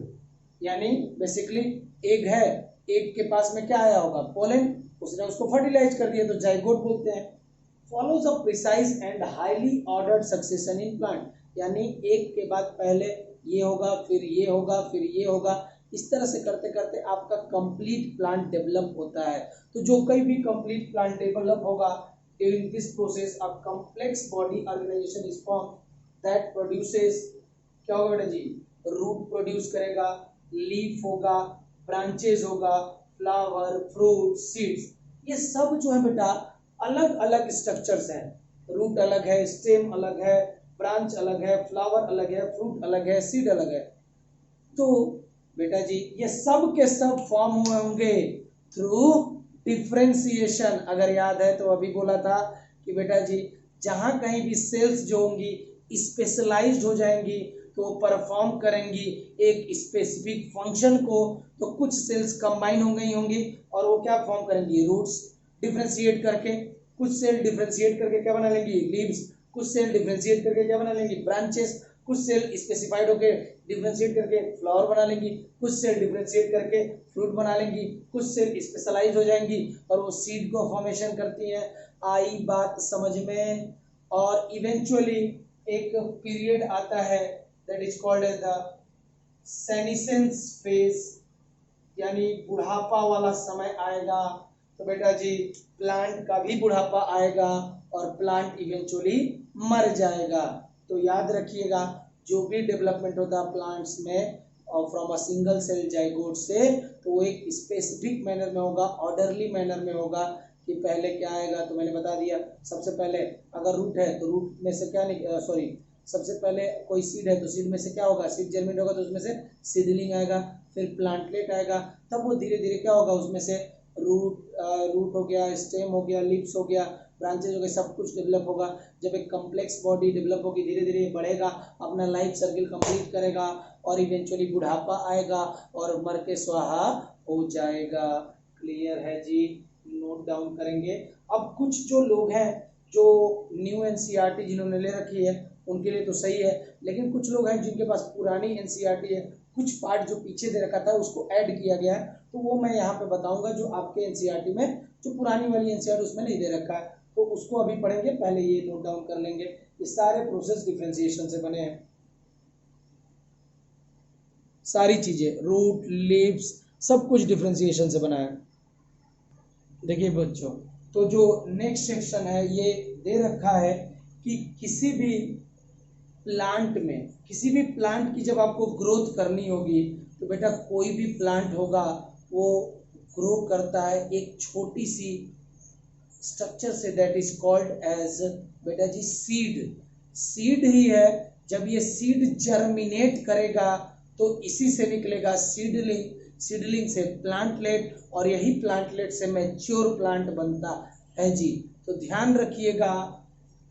यानी बेसिकली एग है, एग के पास में क्या आया होगा? पोलन, उसने उसको फर्टिलाइज कर दिया, तो जाइगोट बोलते हैं। Follows a precise and highly ordered succession in plant, यानी एक के बाद पहले ये होगा, फिर ये होगा, फिर ये होगा, इस तरह से करते करते आपका कंप्लीट प्लांट डेवलप होता है। तो जो कोई भी कंप्लीट प्लांट डेवलप होगा, during this process a complex body organisation is form that produces, क्या होगा बेटा जी, रूट प्रोड्यूस करेगा, लीफ होगा, ब्रांचेस होगा, फ्लावर, फ्रूट, सीड्स, ये सब जो है बेटा अलग अलग स्ट्रक्चर्स हैं। रूट अलग है, स्टेम अलग है, ब्रांच अलग है, फ्लावर अलग है, फ्रूट अलग है, सीड अलग है। तो बेटा जी ये सब के सब फॉर्म हुए होंगे थ्रू डिफरेंशिएशन। अगर याद है तो अभी बोला था कि बेटा जी जहां कहीं भी सेल्स जो होंगी स्पेशलाइज्ड हो जाएंगी तो वो परफॉर्म करेंगी एक स्पेसिफिक फंक्शन को, तो कुछ सेल्स कंबाइन हो गई होंगी और वो क्या फॉर्म करेंगी, रूट्स डिफरेंशिएट करके, कुछ सेल डिफरेंशिएट करके क्या बना लेंगी, लीव्स, कुछ सेल डिफरेंशिएट करके क्या बना लेंगी, ब्रांचेस, कुछ सेल स्पेसिफाइड होके डिफरेंशिएट करके फ्लावर बना लेंगी, कुछ सेल डिफरेंशिएट करके फ्रूट बना लेंगी, कुछ सेल स्पेशलाइज हो जाएंगी और वो सीड को फॉर्मेशन करती हैं। आई बात समझ में? और इवेंचुअली एक पीरियड आता है that is called as the senescence phase, यानी बुढ़ापा वाला समय आएगा। तो बेटा जी प्लांट का भी बुढ़ापा आएगा और प्लांट इवेंचुअली मर जाएगा। तो याद रखिएगा जो भी डेवलपमेंट होता है प्लांट्स में और from a single cell zygote से, तो वो एक स्पेसिफिक मैनर में होगा, ऑर्डरली मैनर में होगा कि पहले क्या आएगा। तो मैंने बता दिया सबसे पहले अगर रूट है तो रूट में से क्या सॉरी सबसे पहले कोई सीड है तो सीड में से क्या होगा, सीड जर्मिनेट होगा तो उसमें से सीडलिंग आएगा, फिर प्लांटलेट आएगा, तब वो धीरे धीरे क्या होगा उसमें से रूट हो गया, स्टेम हो गया, लिप्स हो गया, ब्रांचेज हो गए, सब कुछ डेवलप होगा। जब एक कम्प्लेक्स बॉडी डेवलप होगी धीरे धीरे बढ़ेगा, अपना लाइफ सर्किल कंप्लीट करेगा और इवेंचुअली बुढ़ापा आएगा और मर के स्वाहा हो जाएगा। क्लियर है जी? नोट डाउन करेंगे। अब कुछ जो लोग हैं जो न्यू एनसीईआरटी जिन्होंने ले रखी है उनके लिए तो सही है, लेकिन कुछ लोग हैं जिनके पास पुरानी एनसीईआरटी है, कुछ पार्ट जो पीछे दे रखा था उसको ऐड किया गया है, तो वो मैं यहाँ पे बताऊंगा जो आपके एनसीईआरटी में जो पुरानी वाली एनसीईआरटी उसमें नहीं दे रखा है, तो उसको अभी पढ़ेंगे। पहले ये नोट डाउन कर लेंगे। ये सारे प्रोसेस डिफरेंशिएशन से बने हैं, सारी चीजें, रूट, लीव्स, सब कुछ डिफरेंशिएशन से बना है। देखिए बच्चों, तो जो नेक्स्ट सेक्शन है ये दे रखा है कि किसी भी प्लांट में, किसी भी प्लांट की जब आपको ग्रोथ करनी होगी तो बेटा कोई भी प्लांट होगा वो ग्रो करता है एक छोटी सी स्ट्रक्चर से, दैट इज कॉल्ड एज बेटा जी सीड। सीड ही है, जब ये सीड जर्मिनेट करेगा तो इसी से निकलेगा सीडलिंग, सीडलिंग से प्लांटलेट और यही प्लांटलेट से मैच्योर प्लांट बनता है जी। तो ध्यान रखिएगा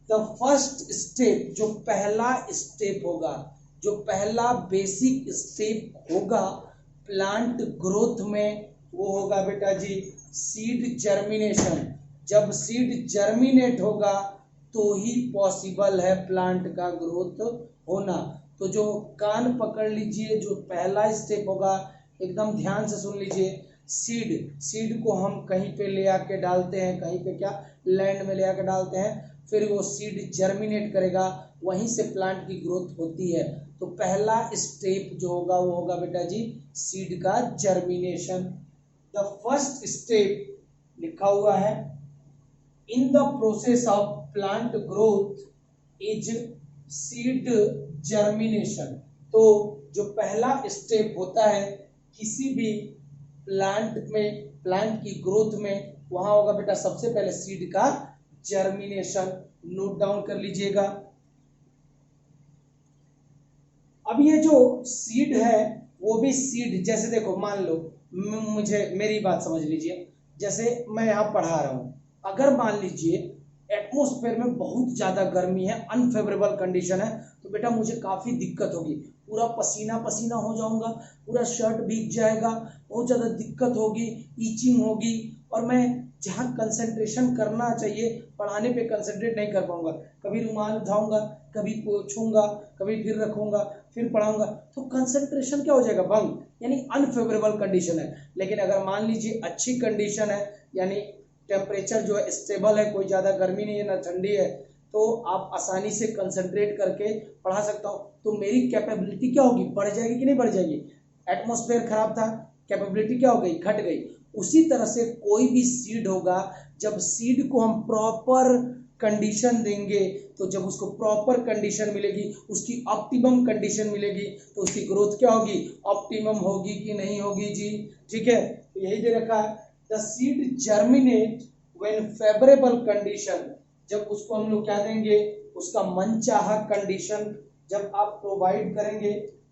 द फर्स्ट स्टेप, जो पहला स्टेप होगा, जो पहला बेसिक स्टेप होगा प्लांट ग्रोथ में, वो होगा बेटा जी सीड जर्मिनेशन। जब सीड जर्मिनेट होगा तो ही पॉसिबल है प्लांट का ग्रोथ होना। तो जो कान पकड़ लीजिए, जो पहला स्टेप होगा एकदम ध्यान से सुन लीजिए। सीड को हम कहीं पे ले आके डालते हैं, कहीं पे क्या लैंड में ले आके डालते हैं, फिर वो सीड जर्मिनेट करेगा, वहीं से प्लांट की ग्रोथ होती है। तो पहला स्टेप जो होगा वो होगा बेटा जी सीड का जर्मिनेशन। द फर्स्ट स्टेप लिखा हुआ है in the process of plant growth is seed germination. तो जो पहला स्टेप होता है किसी भी प्लांट में, प्लांट की ग्रोथ में, वहां होगा बेटा सबसे पहले सीड का जर्मिनेशन। नोट डाउन कर लीजिएगा। अब ये जो सीड है वो भी सीड, जैसे देखो मान लो मुझे मेरी बात समझ लीजिए, जैसे मैं यहाँ पढ़ा रहा हूँ, अगर मान लीजिए एटमॉस्फेयर में बहुत ज्यादा गर्मी है, अनफेवरेबल कंडीशन है, तो बेटा मुझे काफी दिक्कत होगी, पूरा पसीना पसीना हो जाऊंगा, पूरा शर्ट भीग जाएगा, बहुत ज्यादा दिक्कत होगी, ईचिंग होगी, और मैं जहाँ कंसंट्रेशन करना चाहिए पढ़ाने पे कंसंट्रेट नहीं कर पाऊंगा, कभी रुमाल उठाऊंगा, कभी छूंगा, कभी फिर रखूंगा, फिर पढ़ाऊंगा, तो कंसंट्रेशन क्या हो जाएगा, भंग, यानी अनफेवरेबल कंडीशन है। लेकिन अगर मान लीजिए अच्छी कंडीशन है, यानी टेम्परेचर जो है स्टेबल है, कोई ज़्यादा गर्मी नहीं है ना ठंडी है, तो आप आसानी से कंसंट्रेट करके पढ़ा सकता हूँ, तो मेरी कैपेबिलिटी क्या होगी, बढ़ जाएगी कि नहीं बढ़ जाएगी, एटमॉस्फेयर खराब था, कैपेबिलिटी क्या हो गई, घट गई। उसी तरह से कोई भी सीड होगा, जब सीड को हम प्रॉपर कंडीशन देंगे, तो जब उसको प्रॉपर कंडीशन मिलेगी, उसकी ऑप्टिमम कंडीशन मिलेगी, तो उसकी ग्रोथ क्या होगी, ऑप्टिमम होगी कि नहीं होगी जी। ठीक है, तो यही दे रखा है, the seed germinate when favourable condition, जब उसको हम लोग क्या देंगे, उसका मनचाहा कंडीशन जब आप प्रोवाइड करेंगे,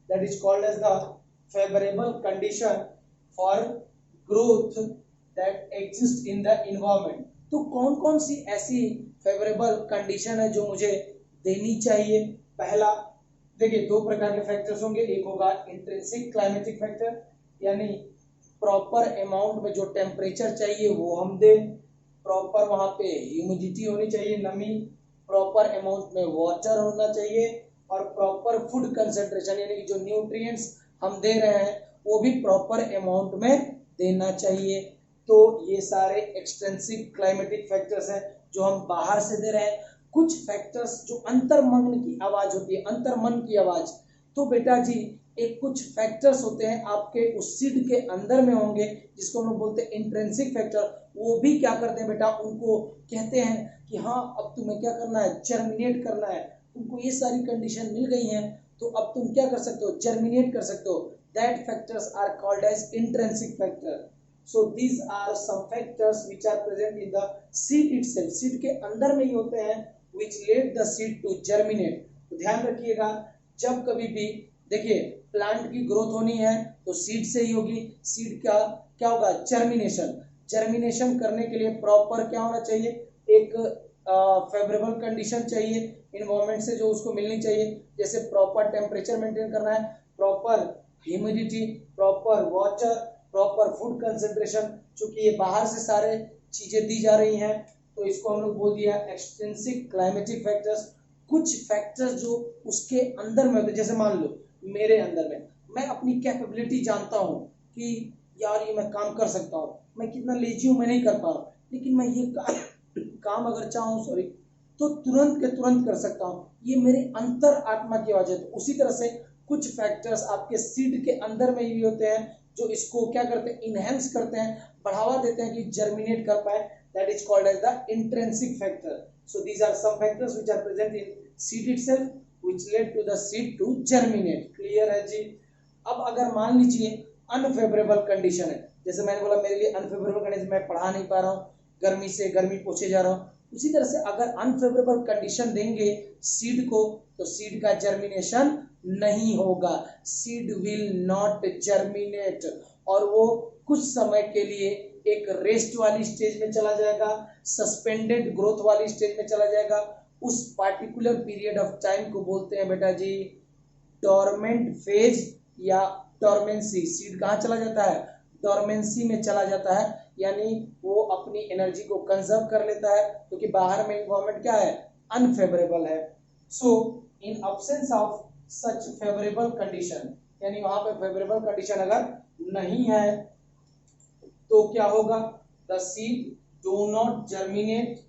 that is called as the favourable condition for growth that exist in the environment. तो कौन कौन सी ऐसी फेवरेबल कंडीशन है जो मुझे देनी चाहिए। पहला, देखिए दो प्रकार के फैक्टर्स होंगे, एक होगा इंट्रिंसिक क्लाइमेटिक फैक्टर, यानी प्रॉपर अमाउंट में जो टेम्परेचर चाहिए वो हम दें, प्रॉपर वहां पे ह्यूमिडिटी होनी चाहिए, नमी, प्रॉपर अमाउंट में वाटर होना चाहिए, और प्रॉपर फूड कंसेंट्रेशन यानी कि जो न्यूट्रिएंट्स हम दे रहे हैं वो भी प्रॉपर अमाउंट में देना चाहिए। तो ये सारे एक्सटेंसिव क्लाइमेटिक फैक्टर्स हैं जो हम बाहर से दे रहे हैं। कुछ फैक्टर्स जो अंतर्मन की आवाज होती है, अंतर्मन की आवाज, तो बेटा जी एक कुछ फैक्टर्स होते हैं आपके उस सीड के अंदर में होंगे जिसको हम लोग बोलते हैं इंट्रिंसिक फैक्टर। वो भी क्या करते हैं बेटा, उनको कहते हैं कि हाँ अब तुम्हें क्या करना है, जर्मिनेट करना है, तुमको ये सारी कंडीशन मिल गई हैं तो अब तुम क्या कर सकते हो, जर्मिनेट कर सकते हो। That factors are called as intrinsic factor. So these are some factors which are present in the seed itself, seed के अंदर में ही होते हैं, which led the seed to germinate। तो ध्यान रखिएगा, जब कभी भी देखिए प्लांट की ग्रोथ होनी है तो सीड से ही होगी। सीड का क्या होगा, जर्मिनेशन। जर्मिनेशन करने के लिए प्रॉपर क्या होना चाहिए, एक फेवरेबल कंडीशन चाहिए इन्वायरमेंट से जो उसको मिलनी चाहिए, जैसे प्रॉपर टेम्परेचर मेंटेन करना है, proper humidity, proper water, proper food concentration. चूंकि ये बाहर से सारे चीजें दी जा रही हैं तो इसको हम लोग बोल दिया एक्सटेंसिव क्लाइमेटिक फैक्टर्स। कुछ फैक्टर्स जो उसके अंदर में होते, जैसे मान लो मेरे अंदर में मैं अपनी कैपेबिलिटी जानता हूँ कि यार ये मैं काम कर सकता हूँ, मैं कितना लेजी हूँ, मैं नहीं कर पा रहा हूँ, लेकिन मैं ये काम अगर चाहूँ सॉरी तो तुरंत के तुरंत कर सकता हूँ। ये मेरे अंतर आत्मा की वजह है। उसी तरह से कुछ फैक्टर्स आपके सीड के अंदर में ही होते हैं जो इसको क्या करते हैं, इनहेंस करते हैं, बढ़ावा देते हैं कि जर्मिनेट कर पाए। That is called as the intrinsic factor. So these are some factors which are present in seed itself which led to the seed to germinate. Clear है जी। अब अगर मान लीजिए अनफेवरेबल कंडीशन है, जैसे मैंने बोला मेरे लिए अनफेवरेबल कंडीशन, मैं पढ़ा नहीं पा रहा हूँ, गर्मी से गर्मी पूछे जा रहा हूँ, उसी तरह से अगर अनफेवरेबल कंडीशन देंगे सीड को तो सीड का जर्मिनेशन नहीं होगा, सीड विल नॉट जर्मिनेट, और वो कुछ समय के लिए एक रेस्ट वाली स्टेज में चला जाएगा, सस्पेंडेड ग्रोथ वाली स्टेज में चला जाएगा। उस पार्टिकुलर पीरियड ऑफ टाइम को बोलते हैं बेटा जी डोरमेंट फेज या डोरमेंसी। सीड कहाँ चला जाता है, डोरमेंसी में चला जाता है, यानी वो अपनी एनर्जी को कंजर्व कर लेता है क्योंकि बाहर में इन्वायरमेंट क्या है, अनफेवरेबल है। So in absence of such favourable condition, यानी वहां पे फेवरेबल कंडीशन अगर नहीं है तो क्या होगा, the seed do not germinate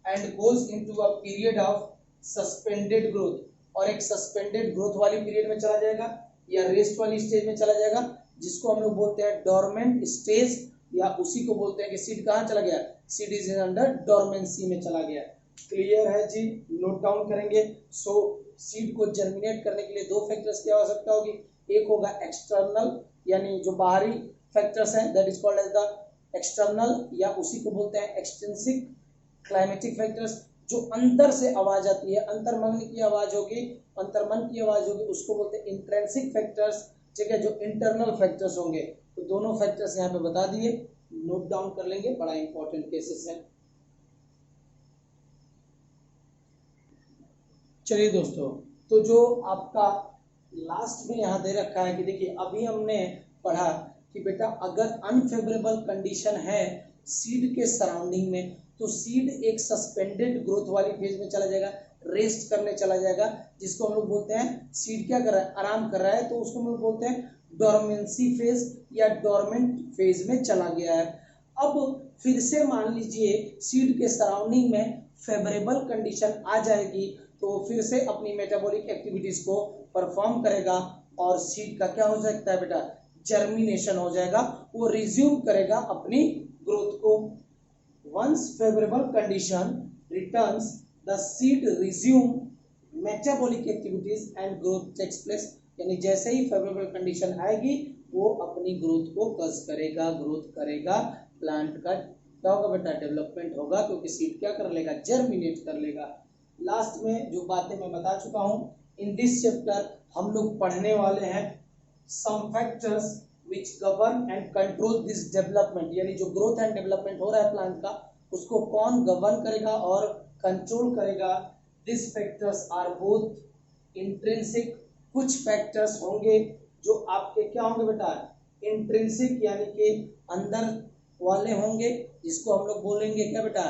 and goes into a period of suspended growth, और एक सस्पेंडेड ग्रोथ वाली पीरियड में चला जाएगा या रेस्ट वाली स्टेज में चला जाएगा, जिसको हम लोग बोलते हैं डोरमेंट स्टेज, या उसी को बोलते हैं कि सीड कहाँ चला गया, सीड इज अंडर डोरमेंसी में चला गया। क्लियर है जी, नोट डाउन करेंगे। सो सीड को जर्मिनेट करने के लिए दो फैक्टर्स की आवश्यकता होगी, एक होगा एक्सटर्नल यानी जो बाहरी फैक्टर्स हैं, that is called as the external, या उसी को बोलते हैं एक्सटेंसिव क्लाइमेटिक फैक्टर्स। जो अंदर से आवाज आती है, अंतर्मन की आवाज होगी, अंतर्मन की आवाज होगी, उसको बोलते हैं इंट्रिंसिक फैक्टर्स। ठीक है, जो इंटरनल फैक्टर्स होंगे, तो दोनों फैक्टर्स यहाँ पे बता दिए, नोट डाउन कर लेंगे, बड़ा इंपॉर्टेंट केसेस है। चलिए दोस्तों, तो जो आपका लास्ट में यहाँ दे रखा है कि देखिए अभी हमने पढ़ा कि बेटा अगर अनफेवरेबल कंडीशन है सीड के सराउंडिंग में तो सीड एक सस्पेंडेड ग्रोथ वाली फेज में चला जाएगा, रेस्ट करने चला जाएगा, जिसको हम लोग बोलते हैं सीड क्या कर रहा है, आराम कर रहा है, तो उसको हम लोग बोलते हैं डोरमेंसी फेज या डोरमेंट फेज में चला गया है। अब फिर से मान लीजिए सीड के सराउंडिंग में फेवरेबल कंडीशन आ जाएगी तो फिर से अपनी मेटाबॉलिक एक्टिविटीज को परफॉर्म करेगा और सीड का क्या हो सकता है बेटा, जर्मिनेशन हो जाएगा, वो रिज्यूम करेगा अपनी ग्रोथ को। Once favourable condition returns the seed resume metabolic activities and growth takes place, यानी जैसे ही फेवरेबल कंडीशन आएगी वो अपनी ग्रोथ को कज करेगा, ग्रोथ करेगा, प्लांट का क्या होगा बेटा, डेवलपमेंट होगा, क्योंकि सीड क्या कर लेगा, जर्मिनेट कर लेगा। लास्ट में जो बातें मैं बता चुका हूं, इन दिस चैप्टर हम लोग पढ़ने वाले हैं some factors which govern and control this development, यानी जो ग्रोथ एंड डेवलपमेंट हो रहा है प्लांट का, उसको कौन गवर्न करेगा और कंट्रोल करेगा। This factors are both intrinsic, कुछ फैक्टर्स होंगे जो आपके क्या होंगे बेटा, इंट्रिंसिक यानी कि अंदर वाले होंगे, जिसको हम लोग बोलेंगे क्या बेटा,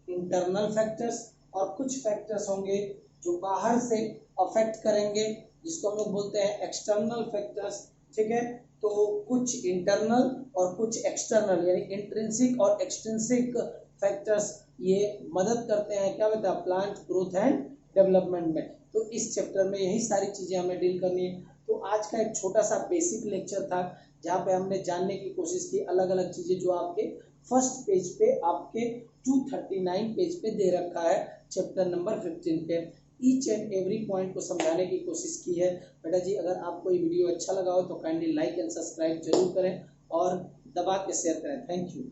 इंटरनल फैक्टर्स, और कुछ फैक्टर्स होंगे जो बाहर से अफेक्ट करेंगे, जिसको हम लोग बोलते हैं एक्सटर्नल फैक्टर्स। ठीक है, तो कुछ इंटरनल और कुछ एक्सटर्नल यानी इंट्रिंसिक और एक्सट्रिंसिक फैक्टर्स ये मदद करते हैं क्या बेटा, प्लांट ग्रोथ एंड डेवलपमेंट में। तो इस चैप्टर में यही सारी चीजें हमें डील करनी है। तो आज का एक छोटा सा बेसिक लेक्चर था जहाँ पे हमने जानने की कोशिश की अलग अलग चीजें जो आपके फर्स्ट पेज पे, आपके 239 पेज पे दे रखा है चैप्टर नंबर 15 पे। ईच एंड एवरी पॉइंट को समझाने की कोशिश की है बेटा जी। अगर आपको ये वीडियो अच्छा लगा हो तो काइंडली लाइक एंड सब्सक्राइब जरूर करें और दबा के शेयर करें। Thank you.